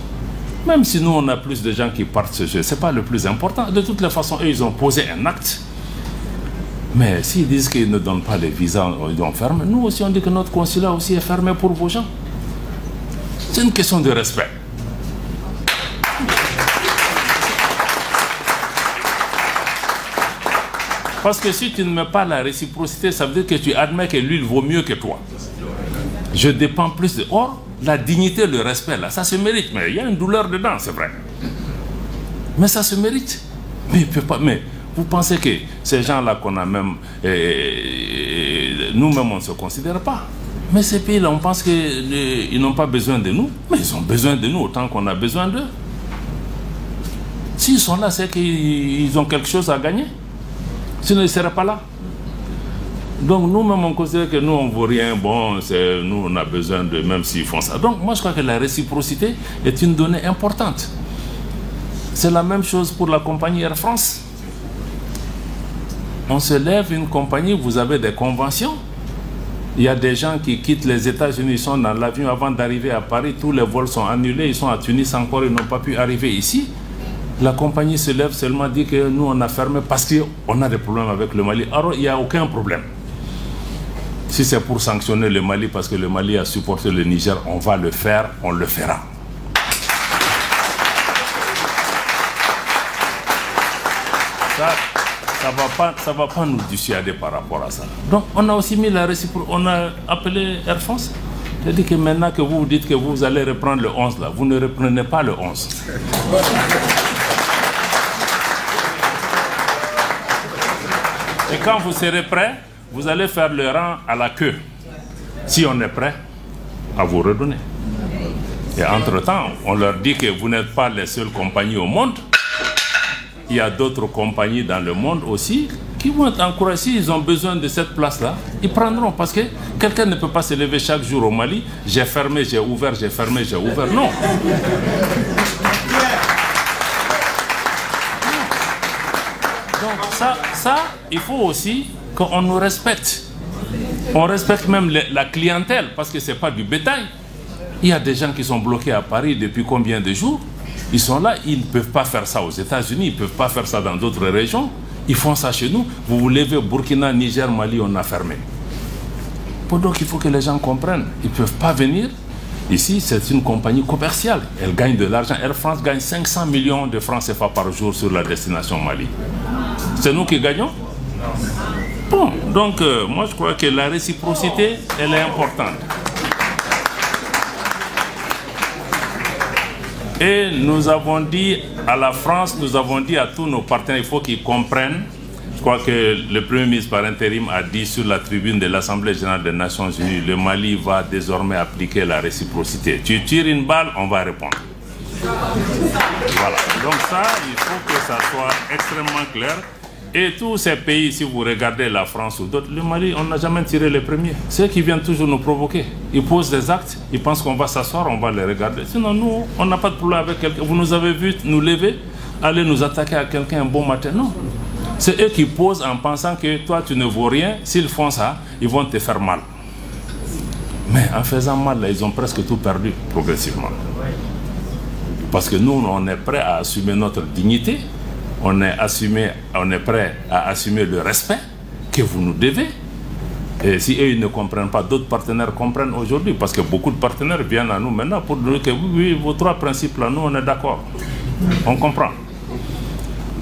Même si nous, on a plus de gens qui partent ce jeu, ce n'est pas le plus important. De toutes les façons, eux, ils ont posé un acte. Mais s'ils disent qu'ils ne donnent pas les visas, ils ont fermé. Nous aussi, on dit que notre consulat aussi est fermé pour vos gens. C'est une question de respect. Parce que si tu ne mets pas la réciprocité, ça veut dire que tu admets que lui, il vaut mieux que toi. Je dépends plus de... Or, la dignité, le respect, là, ça se mérite. Mais il y a une douleur dedans, c'est vrai. Mais ça se mérite. Mais, mais vous pensez que ces gens-là qu'on a même... nous-mêmes, on ne se considère pas. Mais ces pays-là, on pense qu'ils n'ont pas besoin de nous. Mais ils ont besoin de nous autant qu'on a besoin d'eux. S'ils sont là, c'est qu'ils ont quelque chose à gagner. Sinon, ils ne seraient pas là. Donc nous-mêmes, on considère que nous, on ne vaut rien. Bon, nous, on a besoin de... Même s'ils font ça. Donc moi, je crois que la réciprocité est une donnée importante. C'est la même chose pour la compagnie Air France. On se lève une compagnie, vous avez des conventions. Il y a des gens qui quittent les États-Unis, ils sont dans l'avion avant d'arriver à Paris, tous les vols sont annulés, ils sont à Tunis encore, ils n'ont pas pu arriver ici. La compagnie se lève seulement, dit que nous on a fermé parce qu'on a des problèmes avec le Mali. Alors il n'y a aucun problème. Si c'est pour sanctionner le Mali parce que le Mali a supporté le Niger, on va le faire, on le fera. Ça va pas nous dissuader par rapport à ça. Donc on a aussi mis la réciprocité, on a appelé Air France. J'ai dit que maintenant que vous dites que vous allez reprendre le 11 là, vous ne reprenez pas le 11. Et quand vous serez prêt, vous allez faire le rang à la queue. Si on est prêt, à vous redonner. Et entre-temps, on leur dit que vous n'êtes pas les seules compagnies au monde. Il y a d'autres compagnies dans le monde aussi qui vont être encouragées. S'ils ont besoin de cette place-là, ils prendront. Parce que quelqu'un ne peut pas se lever chaque jour au Mali. J'ai fermé, j'ai ouvert, j'ai fermé, j'ai ouvert. Non. Donc ça, il faut aussi qu'on nous respecte. On respecte même la clientèle parce que ce n'est pas du bétail. Il y a des gens qui sont bloqués à Paris depuis combien de jours? Ils sont là, ils ne peuvent pas faire ça aux États-Unis, ils ne peuvent pas faire ça dans d'autres régions. Ils font ça chez nous. Vous vous levez, Burkina, Niger, Mali, on a fermé. Donc il faut que les gens comprennent. Ils ne peuvent pas venir. Ici, c'est une compagnie commerciale. Elle gagne de l'argent. Air France gagne 500 millions de francs CFA par jour sur la destination Mali. C'est nous qui gagnons? Bon, donc moi je crois que la réciprocité, elle est importante. Et nous avons dit à la France, nous avons dit à tous nos partenaires, il faut qu'ils comprennent. Je crois que le Premier ministre par intérim a dit sur la tribune de l'Assemblée générale des Nations Unies, le Mali va désormais appliquer la réciprocité. Tu tires une balle, on va répondre. Voilà. Donc ça, il faut que ça soit extrêmement clair. Et tous ces pays, si vous regardez la France ou d'autres, le Mali, on n'a jamais tiré les premiers. Ceux qui viennent toujours nous provoquer. Ils posent des actes, ils pensent qu'on va s'asseoir, on va les regarder. Sinon, nous, on n'a pas de problème avec quelqu'un. Vous nous avez vu nous lever, aller nous attaquer à quelqu'un un bon matin. Non. C'est eux qui posent en pensant que toi, tu ne vaux rien. S'ils font ça, ils vont te faire mal. Mais en faisant mal, là, ils ont presque tout perdu progressivement. Parce que nous, on est prêts à assumer notre dignité. On est prêt à assumer le respect que vous nous devez. Et si eux ils ne comprennent pas, d'autres partenaires comprennent aujourd'hui. Parce que beaucoup de partenaires viennent à nous maintenant pour dire que oui, vos 3 principes là, nous on est d'accord. On comprend.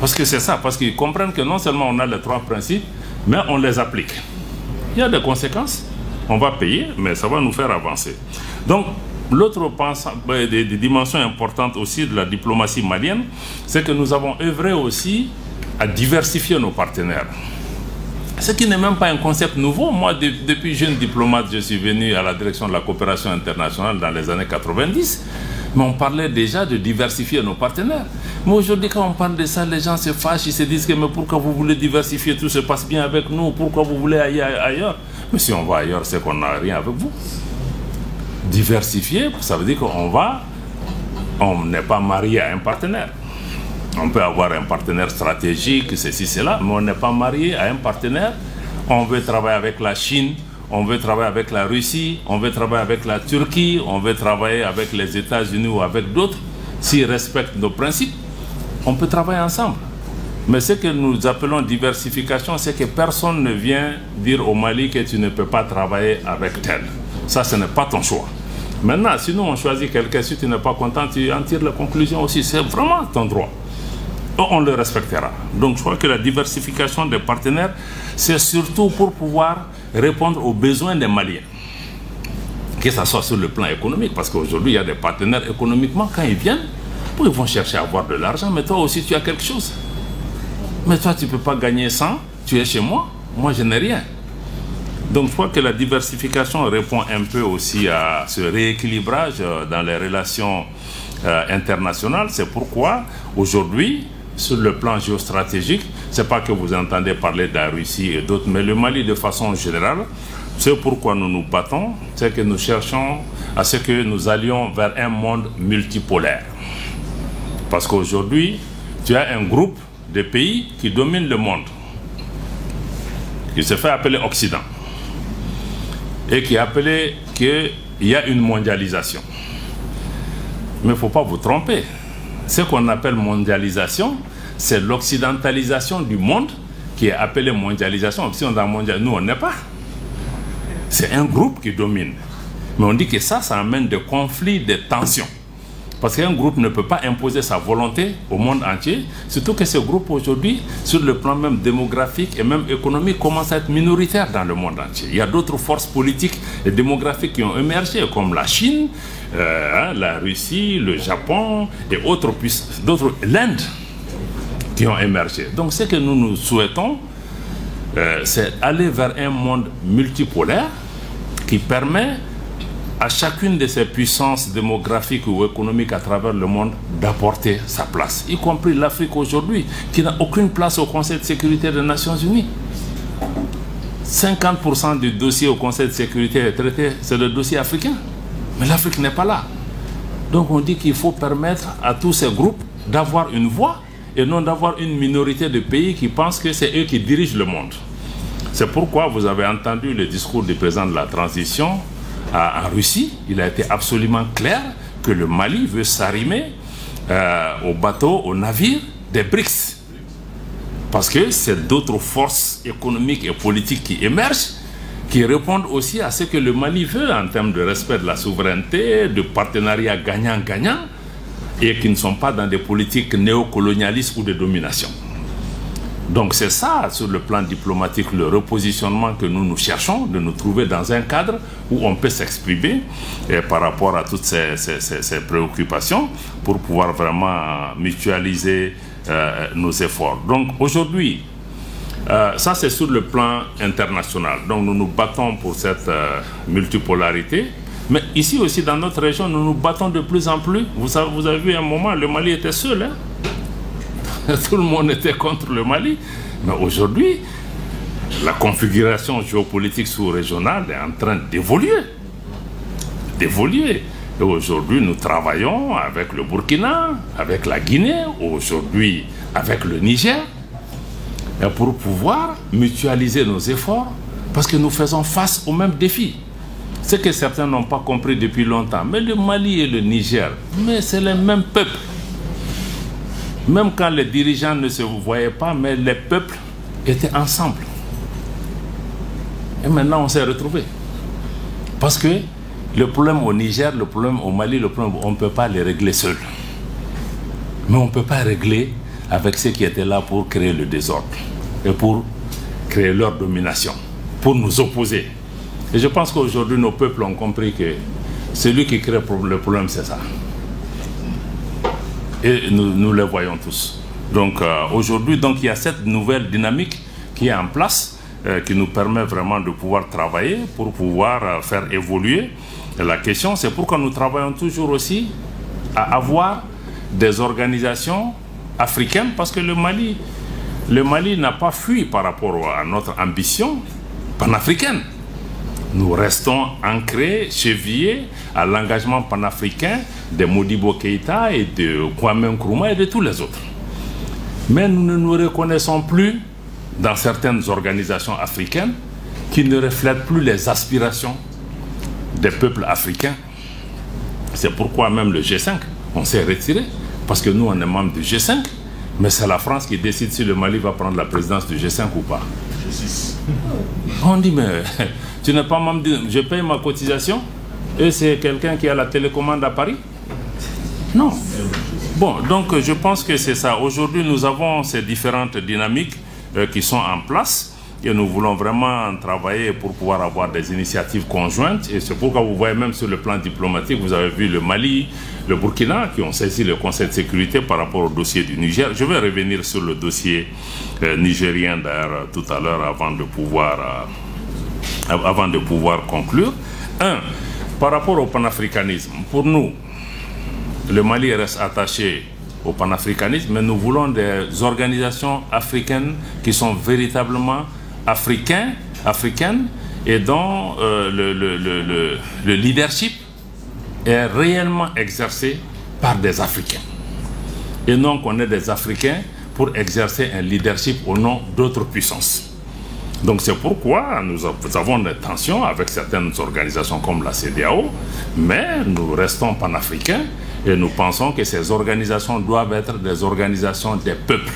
Parce que c'est ça, parce qu'ils comprennent que non seulement on a les 3 principes, mais on les applique. Il y a des conséquences, on va payer, mais ça va nous faire avancer. Donc, l'autre des dimensions importantes aussi de la diplomatie malienne, c'est que nous avons œuvré aussi à diversifier nos partenaires. Ce qui n'est même pas un concept nouveau. Moi, depuis jeune diplomate, je suis venu à la direction de la coopération internationale dans les années 90. Mais on parlait déjà de diversifier nos partenaires. Mais aujourd'hui, quand on parle de ça, les gens se fâchent, ils se disent que mais pourquoi vous voulez diversifier, tout se passe bien avec nous, pourquoi vous voulez aller ailleurs? Mais si on va ailleurs, c'est qu'on n'a rien avec vous. Diversifier, ça veut dire on n'est pas marié à un partenaire. On peut avoir un partenaire stratégique, ceci, cela, mais on n'est pas marié à un partenaire. On veut travailler avec la Chine, on veut travailler avec la Russie, on veut travailler avec la Turquie, on veut travailler avec les États-Unis ou avec d'autres. S'ils respectent nos principes, on peut travailler ensemble. Mais ce que nous appelons diversification, c'est que personne ne vient dire au Mali que tu ne peux pas travailler avec tel. Ça, ce n'est pas ton choix. Maintenant, si nous on choisit quelqu'un, si tu n'es pas content, tu en tires la conclusion aussi. C'est vraiment ton droit. On le respectera. Donc je crois que la diversification des partenaires, c'est surtout pour pouvoir répondre aux besoins des Maliens. Que ce soit sur le plan économique, parce qu'aujourd'hui, il y a des partenaires économiquement, quand ils viennent, ils vont chercher à avoir de l'argent, mais toi aussi, tu as quelque chose. Mais toi, tu ne peux pas gagner 100, tu es chez moi, moi, je n'ai rien. Donc je crois que la diversification répond un peu aussi à ce rééquilibrage dans les relations internationales. C'est pourquoi aujourd'hui, sur le plan géostratégique, ce n'est pas que vous entendez parler de la Russie et d'autres, mais le Mali de façon générale, c'est pourquoi nous nous battons, c'est que nous cherchons à ce que nous allions vers un monde multipolaire. Parce qu'aujourd'hui, tu as un groupe de pays qui domine le monde, qui se fait appeler Occident, et qui est appelé qu'il y a une mondialisation. Mais il ne faut pas vous tromper. Ce qu'on appelle mondialisation, c'est l'occidentalisation du monde qui est appelée mondialisation. Si on est mondial, nous on n'est pas. C'est un groupe qui domine. Mais on dit que ça amène des conflits, des tensions. Parce qu'un groupe ne peut pas imposer sa volonté au monde entier, surtout que ce groupe aujourd'hui, sur le plan même démographique et même économique, commence à être minoritaire dans le monde entier. Il y a d'autres forces politiques et démographiques qui ont émergé, comme la Chine, la Russie, le Japon et autres puissances, l'Inde, qui ont émergé. Donc ce que nous souhaitons, c'est aller vers un monde multipolaire qui permet à chacune de ces puissances démographiques ou économiques à travers le monde d'apporter sa place, y compris l'Afrique aujourd'hui, qui n'a aucune place au Conseil de sécurité des Nations Unies. 50% du dossier au Conseil de sécurité est traité, c'est le dossier africain. Mais l'Afrique n'est pas là. Donc on dit qu'il faut permettre à tous ces groupes d'avoir une voix et non d'avoir une minorité de pays qui pensent que c'est eux qui dirigent le monde. C'est pourquoi vous avez entendu le discours du président de la transition en Russie. Il a été absolument clair que le Mali veut s'arrimer aux bateaux, aux navires des BRICS. Parce que c'est d'autres forces économiques et politiques qui émergent, qui répondent aussi à ce que le Mali veut en termes de respect de la souveraineté, de partenariat gagnant-gagnant, et qui ne sont pas dans des politiques néocolonialistes ou de domination. Donc c'est ça, sur le plan diplomatique, le repositionnement que nous cherchons, de nous trouver dans un cadre où on peut s'exprimer par rapport à toutes ces préoccupations pour pouvoir vraiment mutualiser nos efforts. Donc aujourd'hui, ça c'est sur le plan international. Donc nous nous battons pour cette multipolarité. Mais ici aussi dans notre région, nous nous battons de plus en plus. Vous avez vu un moment, le Mali était seul, hein? Tout le monde était contre le Mali. Mais aujourd'hui, la configuration géopolitique sous-régionale est en train d'évoluer. Et aujourd'hui, nous travaillons avec le Burkina, avec la Guinée, aujourd'hui avec le Niger, pour pouvoir mutualiser nos efforts, parce que nous faisons face aux mêmes défis. Ce que certains n'ont pas compris depuis longtemps, mais le Mali et le Niger, mais c'est les mêmes peuples. Même quand les dirigeants ne se voyaient pas, mais les peuples étaient ensemble. Et maintenant, on s'est retrouvés. Parce que le problème au Niger, le problème au Mali, le problème, on ne peut pas les régler seuls. Mais on ne peut pas régler avec ceux qui étaient là pour créer le désordre et pour créer leur domination, pour nous opposer. Et je pense qu'aujourd'hui, nos peuples ont compris que celui qui crée le problème, c'est ça. Et nous les voyons tous. Donc aujourd'hui, il y a cette nouvelle dynamique qui est en place, qui nous permet vraiment de pouvoir travailler pour pouvoir faire évoluer la question. C'est pourquoi nous travaillons toujours aussi à avoir des organisations africaines, parce que le Mali n'a pas fui par rapport à notre ambition panafricaine. Nous restons ancrés, chevillés à l'engagement panafricain de Modibo Keïta et de Kwame Nkrumah et de tous les autres. Mais nous ne nous reconnaissons plus dans certaines organisations africaines qui ne reflètent plus les aspirations des peuples africains. C'est pourquoi même le G5, on s'est retiré, parce que nous on est membre du G5, mais c'est la France qui décide si le Mali va prendre la présidence du G5 ou pas. G6. On dit, mais tu n'es pas membre je paye ma cotisation et c'est quelqu'un qui a la télécommande à Paris? Non. Bon, donc je pense que c'est ça. Aujourd'hui, nous avons ces différentes dynamiques qui sont en place et nous voulons vraiment travailler pour pouvoir avoir des initiatives conjointes. Et c'est pourquoi vous voyez même sur le plan diplomatique, vous avez vu le Mali, le Burkina qui ont saisi le Conseil de sécurité par rapport au dossier du Niger. Je vais revenir sur le dossier nigérien d'ailleurs tout à l'heure avant de pouvoir conclure. Par rapport au panafricanisme, pour nous, le Mali reste attaché au panafricanisme, mais nous voulons des organisations africaines qui sont véritablement africaines et dont le leadership est réellement exercé par des Africains. Et non qu'on ait des Africains pour exercer un leadership au nom d'autres puissances. Donc c'est pourquoi nous avons des tensions avec certaines organisations comme la CEDEAO, mais nous restons panafricains et nous pensons que ces organisations doivent être des organisations des peuples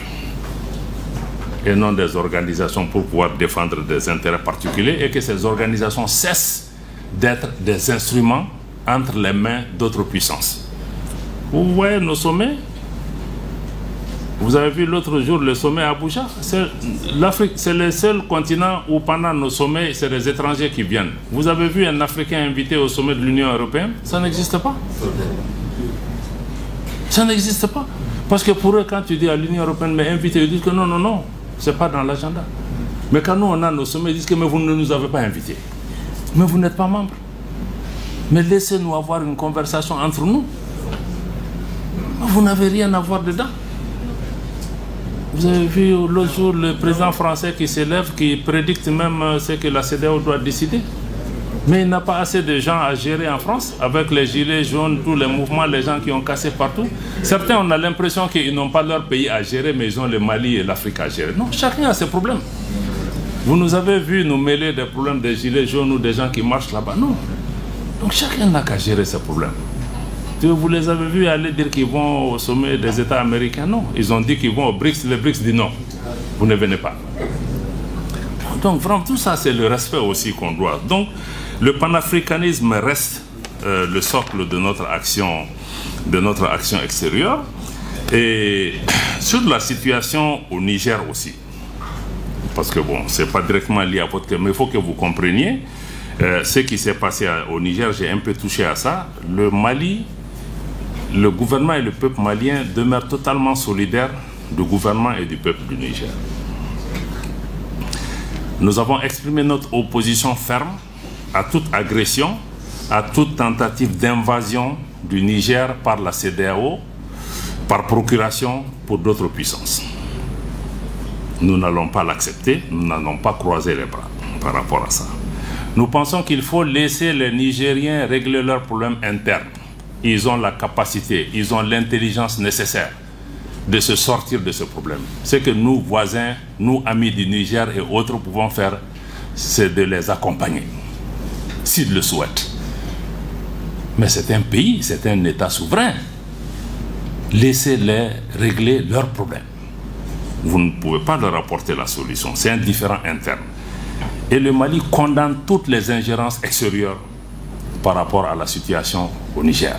et non des organisations pour pouvoir défendre des intérêts particuliers, et que ces organisations cessent d'être des instruments entre les mains d'autres puissances. Vous voyez nos sommets? Vous avez vu l'autre jour le sommet à Abuja? L'Afrique, c'est le seul continent où pendant nos sommets, c'est des étrangers qui viennent. Vous avez vu un Africain invité au sommet de l'Union européenne? Ça n'existe pas. Ça n'existe pas. Parce que pour eux, quand tu dis à l'Union européenne, mais invité, ils disent que non, non, non, c'est pas dans l'agenda. Mais quand nous, on a nos sommets, ils disent que mais vous ne nous avez pas invités. Mais vous n'êtes pas membre. Mais laissez-nous avoir une conversation entre nous. Vous n'avez rien à voir dedans. Vous avez vu l'autre jour le président français qui s'élève, qui prédicte même ce que la CEDEAO doit décider. Mais il n'a pas assez de gens à gérer en France, avec les gilets jaunes, tous les mouvements, les gens qui ont cassé partout. Certains, on a l'impression qu'ils n'ont pas leur pays à gérer, mais ils ont le Mali et l'Afrique à gérer. Non, chacun a ses problèmes. Vous nous avez vu nous mêler des problèmes des gilets jaunes ou des gens qui marchent là-bas. Non. Donc chacun n'a qu'à gérer ses problèmes. Vous les avez vus aller dire qu'ils vont au sommet des États américains? Non. Ils ont dit qu'ils vont au BRICS. Les BRICS disent non, vous ne venez pas. Donc vraiment, tout ça, c'est le respect aussi qu'on doit. Donc, le panafricanisme reste le socle de notre action extérieure. Et sur la situation au Niger aussi, parce que bon, c'est pas directement lié à votre cas, mais il faut que vous compreniez ce qui s'est passé au Niger. J'ai un peu touché à ça. Le Mali, le gouvernement et le peuple malien demeurent totalement solidaires du gouvernement et du peuple du Niger. Nous avons exprimé notre opposition ferme à toute agression, à toute tentative d'invasion du Niger par la CEDEAO, par procuration pour d'autres puissances. Nous n'allons pas l'accepter, nous n'allons pas croiser les bras par rapport à ça. Nous pensons qu'il faut laisser les Nigériens régler leurs problèmes internes. Ils ont la capacité, ils ont l'intelligence nécessaire de se sortir de ce problème. Ce que nous, voisins, nous, amis du Niger et autres, pouvons faire, c'est de les accompagner, s'ils le souhaitent. Mais c'est un pays, c'est un État souverain. Laissez-les régler leurs problèmes. Vous ne pouvez pas leur apporter la solution. C'est un différend interne. Et le Mali condamne toutes les ingérences extérieures par rapport à la situation au Niger.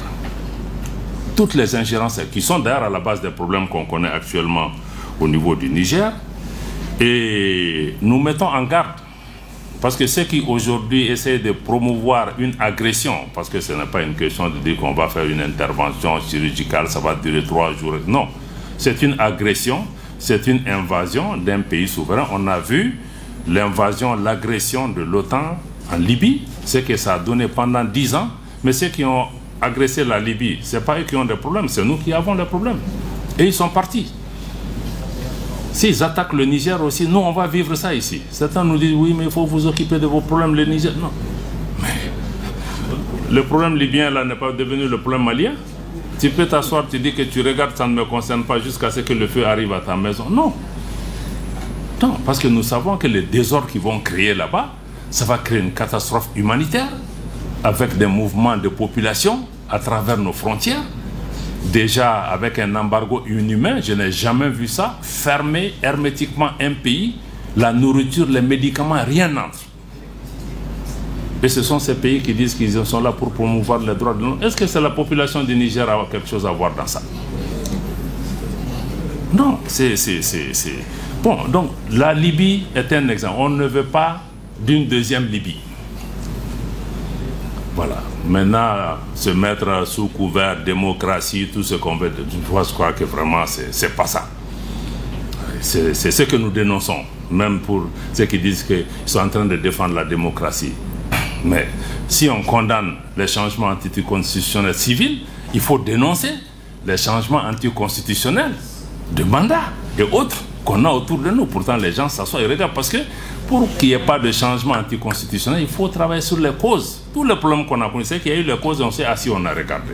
Toutes les ingérences qui sont d'ailleurs à la base des problèmes qu'on connaît actuellement au niveau du Niger. Et nous mettons en garde, parce que ceux qui aujourd'hui essayent de promouvoir une agression, parce que ce n'est pas une question de dire qu'on va faire une intervention chirurgicale, ça va durer 3 jours. Non, c'est une agression, c'est une invasion d'un pays souverain. On a vu l'invasion, l'agression de l'OTAN en Libye, ce que ça a donné pendant 10 ans. Mais ceux qui ont agressé la Libye, ce n'est pas eux qui ont des problèmes, c'est nous qui avons des problèmes. Et ils sont partis. S'ils attaquent le Niger aussi, nous on va vivre ça ici. Certains nous disent, oui mais il faut vous occuper de vos problèmes, le Niger. Non. Mais le problème libyen là n'est pas devenu le problème malien. Tu peux t'asseoir, tu dis que tu regardes, ça ne me concerne pas jusqu'à ce que le feu arrive à ta maison. Non. Non, parce que nous savons que les désordres qu'ils vont créer là-bas, ça va créer une catastrophe humanitaire avec des mouvements de population à travers nos frontières. Déjà avec un embargo inhumain, je n'ai jamais vu ça, fermer hermétiquement un pays, la nourriture, les médicaments, rien n'entre. Et ce sont ces pays qui disent qu'ils sont là pour promouvoir les droits de l'homme. Est-ce que c'est la population du Niger qui a quelque chose à voir dans ça? Non, c'est... Bon, donc la Libye est un exemple. On ne veut pas d'une deuxième Libye. Voilà. Maintenant, se mettre sous couvert, démocratie, tout ce qu'on veut, je crois que vraiment, c'est pas ça. C'est ce que nous dénonçons, même pour ceux qui disent qu'ils sont en train de défendre la démocratie. Mais si on condamne les changements anticonstitutionnels civils, il faut dénoncer les changements anticonstitutionnels de mandat et autres qu'on a autour de nous. Pourtant, les gens s'assoient et regardent, parce que pour qu'il n'y ait pas de changement anticonstitutionnel, il faut travailler sur les causes. Tous les problèmes qu'on a connus, c'est qu'il y a eu les causes et on s'est assis, on a regardé.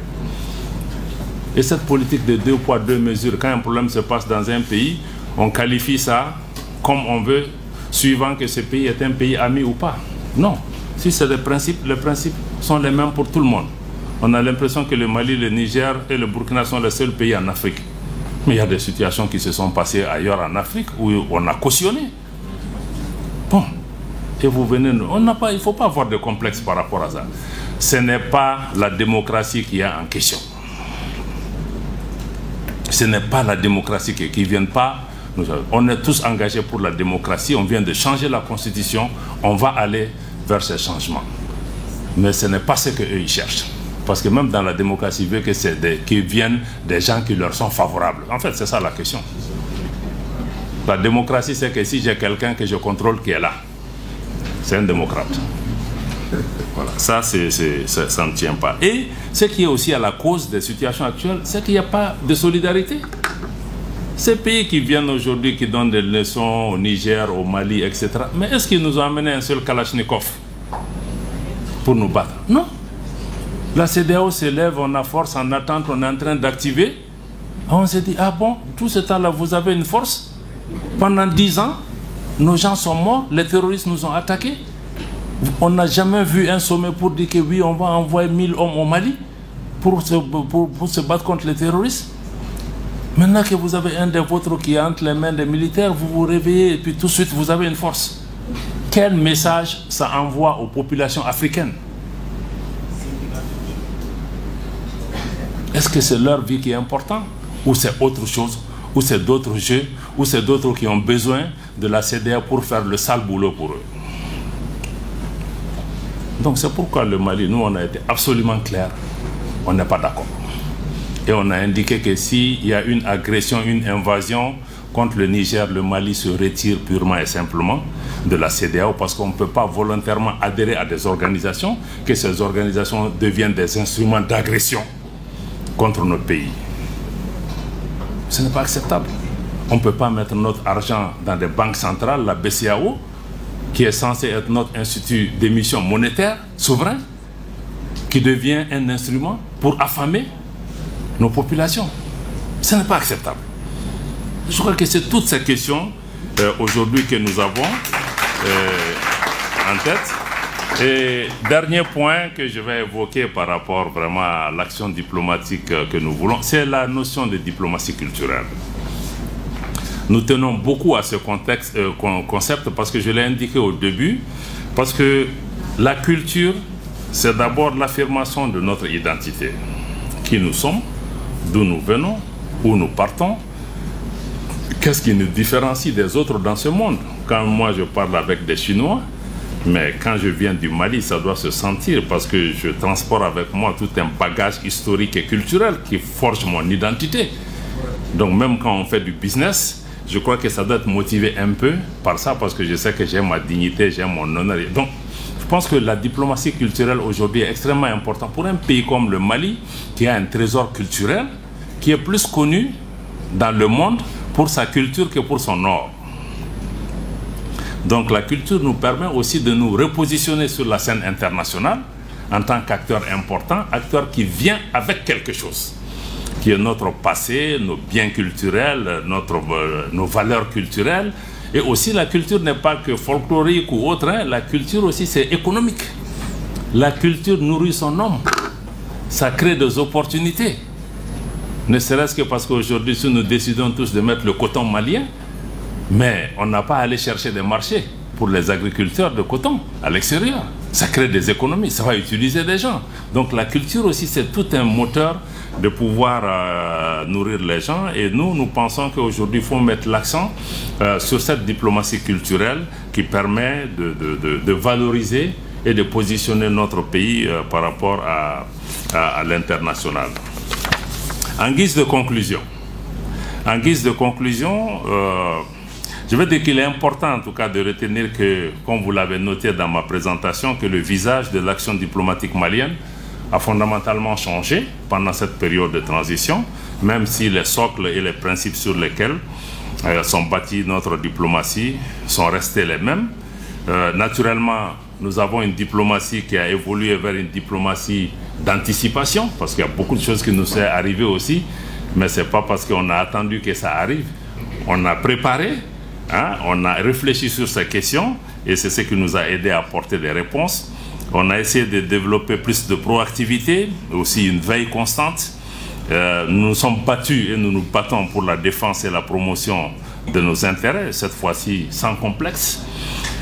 Et cette politique de 2 poids 2 mesures, quand un problème se passe dans un pays, on qualifie ça comme on veut, suivant que ce pays est un pays ami ou pas. Non. Si c'est les principes sont les mêmes pour tout le monde. On a l'impression que le Mali, le Niger et le Burkina sont les seuls pays en Afrique. Mais il y a des situations qui se sont passées ailleurs en Afrique où on a cautionné. Bon, et vous venez, il ne faut pas avoir de complexe par rapport à ça. Ce n'est pas la démocratie qui est en question. Ce n'est pas la démocratie qui ne vient pas. On est tous engagés pour la démocratie, on vient de changer la constitution, on va aller vers ces changements. Mais ce n'est pas ce qu'eux ils cherchent. Parce que même dans la démocratie, ils veulent que qu'ils viennent des gens qui leur sont favorables. En fait, c'est ça la question. La démocratie, c'est que si j'ai quelqu'un que je contrôle qui est là, c'est un démocrate. Voilà, ça, ça ne tient pas. Et ce qui est aussi à la cause des situations actuelles, c'est qu'il n'y a pas de solidarité. Ces pays qui viennent aujourd'hui, qui donnent des leçons au Niger, au Mali, etc. Mais est-ce qu'ils nous ont amené un seul Kalachnikov pour nous battre? Non. La CEDEAO s'élève, on a force en attente, on est en train d'activer. On s'est dit, ah bon, tout ce temps-là, vous avez une force? Pendant 10 ans, nos gens sont morts, les terroristes nous ont attaqués. On n'a jamais vu un sommet pour dire que oui, on va envoyer 1000 hommes au Mali pour se battre contre les terroristes. Maintenant que vous avez un des vôtres qui est entre les mains des militaires, vous vous réveillez et puis tout de suite vous avez une force. Quel message ça envoie aux populations africaines? Est-ce que c'est leur vie qui est importante? Ou c'est autre chose? Ou c'est d'autres jeux? Ou c'est d'autres qui ont besoin de la CEDEAO pour faire le sale boulot pour eux. Donc c'est pourquoi le Mali, nous on a été absolument clair, on n'est pas d'accord. Et on a indiqué que s'il y a une agression, une invasion contre le Niger, le Mali se retire purement et simplement de la CEDEAO parce qu'on ne peut pas volontairement adhérer à des organisations, que ces organisations deviennent des instruments d'agression contre notre pays. Ce n'est pas acceptable. On ne peut pas mettre notre argent dans des banques centrales, la BCEAO, qui est censée être notre institut d'émission monétaire souverain, qui devient un instrument pour affamer nos populations. Ce n'est pas acceptable. Je crois que c'est toutes ces questions aujourd'hui que nous avons en tête. Et dernier point que je vais évoquer par rapport vraiment à l'action diplomatique que nous voulons, c'est la notion de diplomatie culturelle. Nous tenons beaucoup à ce concept parce que je l'ai indiqué au début, parce que la culture, c'est d'abord l'affirmation de notre identité. Qui nous sommes, d'où nous venons, où nous partons, qu'est-ce qui nous différencie des autres dans ce monde. Quand moi je parle avec des Chinois, mais quand je viens du Mali, ça doit se sentir parce que je transporte avec moi tout un bagage historique et culturel qui forge mon identité. Donc même quand on fait du business, je crois que ça doit être motivé un peu par ça parce que je sais que j'ai ma dignité, j'ai mon honneur. Donc je pense que la diplomatie culturelle aujourd'hui est extrêmement importante pour un pays comme le Mali qui a un trésor culturel qui est plus connu dans le monde pour sa culture que pour son or. Donc la culture nous permet aussi de nous repositionner sur la scène internationale en tant qu'acteur important, acteur qui vient avec quelque chose, qui est notre passé, nos biens culturels, nos valeurs culturelles. Et aussi la culture n'est pas que folklorique ou autre, hein. La culture aussi c'est économique. La culture nourrit son homme, ça crée des opportunités. Ne serait-ce que parce qu'aujourd'hui, si nous décidons tous de mettre le coton malien, mais on n'a pas à aller chercher des marchés pour les agriculteurs de coton à l'extérieur. Ça crée des économies, ça va utiliser des gens. Donc la culture aussi, c'est tout un moteur de pouvoir nourrir les gens. Et nous pensons qu'aujourd'hui, il faut mettre l'accent sur cette diplomatie culturelle qui permet de valoriser et de positionner notre pays par rapport à l'international. En guise de conclusion, je veux dire qu'il est important en tout cas de retenir que, comme vous l'avez noté dans ma présentation, que le visage de l'action diplomatique malienne a fondamentalement changé pendant cette période de transition, même si les socles et les principes sur lesquels sont bâtis notre diplomatie sont restés les mêmes. Naturellement, nous avons une diplomatie qui a évolué vers une diplomatie d'anticipation, parce qu'il y a beaucoup de choses qui nous sont arrivées aussi, mais ce n'est pas parce qu'on a attendu que ça arrive. On a préparé, hein, on a réfléchi sur ces questions, et c'est ce qui nous a aidé à apporter des réponses. On a essayé de développer plus de proactivité, aussi une veille constante. Nous nous sommes battus et nous nous battons pour la défense et la promotion de nos intérêts, cette fois-ci sans complexe.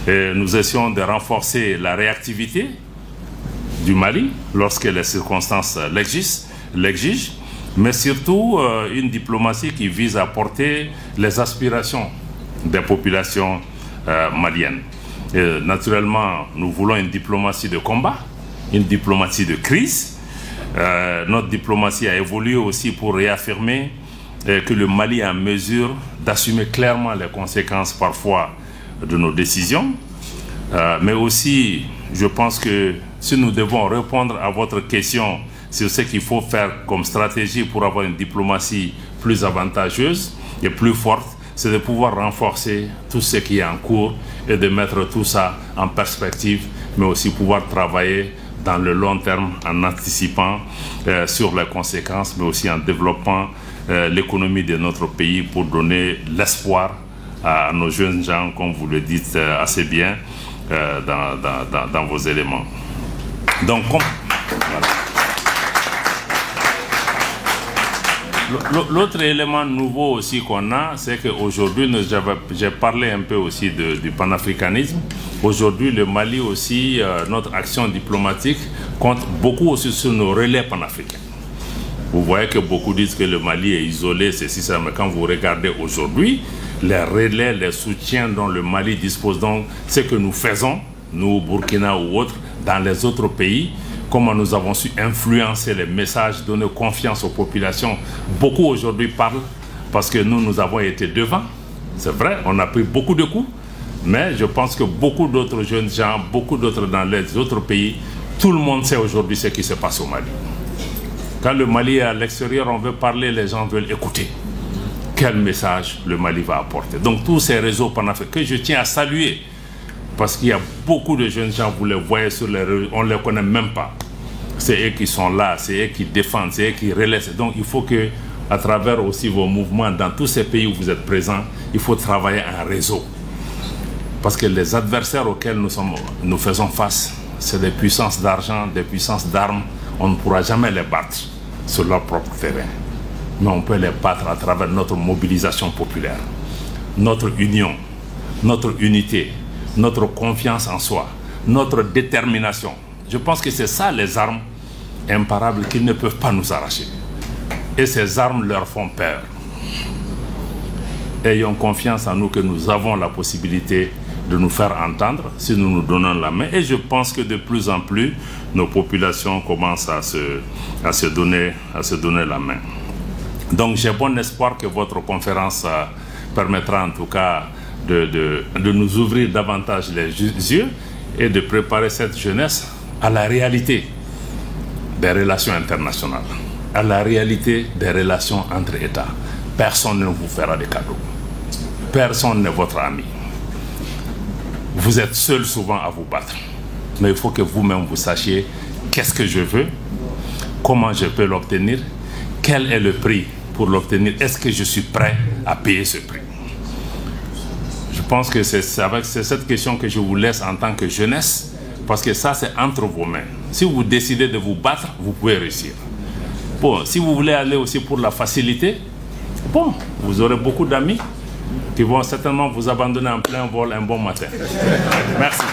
Et nous essayons de renforcer la réactivité du Mali lorsque les circonstances l'exigent, mais surtout une diplomatie qui vise à porter les aspirations des populations maliennes. Et naturellement, nous voulons une diplomatie de combat, une diplomatie de crise. Notre diplomatie a évolué aussi pour réaffirmer que le Mali est en mesure d'assumer clairement les conséquences parfois de nos décisions. Mais aussi, je pense que si nous devons répondre à votre question sur ce qu'il faut faire comme stratégie pour avoir une diplomatie plus avantageuse et plus forte, c'est de pouvoir renforcer tout ce qui est en cours et de mettre tout ça en perspective, mais aussi pouvoir travailler dans le long terme en anticipant sur les conséquences, mais aussi en développant l'économie de notre pays pour donner l'espoir à nos jeunes gens, comme vous le dites assez bien dans vos éléments. Donc, voilà. L'autre élément nouveau aussi qu'on a, c'est qu'aujourd'hui, j'ai parlé un peu aussi du panafricanisme. Aujourd'hui, le Mali aussi, notre action diplomatique compte beaucoup aussi sur nos relais panafricains. Vous voyez que beaucoup disent que le Mali est isolé, c'est ça, mais quand vous regardez aujourd'hui, les relais, les soutiens dont le Mali dispose. Donc, ce que nous faisons, nous, Burkina ou autres, dans les autres pays, comment nous avons su influencer les messages, donner confiance aux populations. Beaucoup aujourd'hui parlent parce que nous avons été devant. C'est vrai, on a pris beaucoup de coups, mais je pense que beaucoup d'autres jeunes gens, beaucoup d'autres dans les autres pays, tout le monde sait aujourd'hui ce qui se passe au Mali. Quand le Mali est à l'extérieur, on veut parler, les gens veulent écouter. Quel message le Mali va apporter. Donc tous ces réseaux panafricains que je tiens à saluer, parce qu'il y a beaucoup de jeunes gens, vous les voyez sur les réseaux, on ne les connaît même pas. C'est eux qui sont là, c'est eux qui défendent, c'est eux qui relaient. Donc il faut que, à travers aussi vos mouvements, dans tous ces pays où vous êtes présents, il faut travailler en réseau. Parce que les adversaires auxquels nous faisons face, c'est des puissances d'argent, des puissances d'armes. On ne pourra jamais les battre sur leur propre terrain. Mais on peut les battre à travers notre mobilisation populaire, notre union, notre unité, notre confiance en soi, notre détermination. Je pense que c'est ça les armes imparables qu'ils ne peuvent pas nous arracher. Et ces armes leur font peur. Ayons confiance en nous que nous avons la possibilité de nous faire entendre si nous nous donnons la main. Et je pense que de plus en plus, nos populations commencent à se donner la main. Donc j'ai bon espoir que votre conférence permettra en tout cas de nous ouvrir davantage les yeux et de préparer cette jeunesse à la réalité des relations internationales, à la réalité des relations entre États. Personne ne vous fera des cadeaux. Personne n'est votre ami. Vous êtes seul souvent à vous battre. Mais il faut que vous-même vous sachiez qu'est-ce que je veux, comment je peux l'obtenir, quel est le prix pour l'obtenir, est-ce que je suis prêt à payer ce prix. Je pense que c'est cette question que je vous laisse en tant que jeunesse, parce que ça c'est entre vos mains. Si vous décidez de vous battre, vous pouvez réussir. Bon, si vous voulez aller aussi pour la facilité, bon, vous aurez beaucoup d'amis qui vont certainement vous abandonner en plein vol un bon matin. Merci.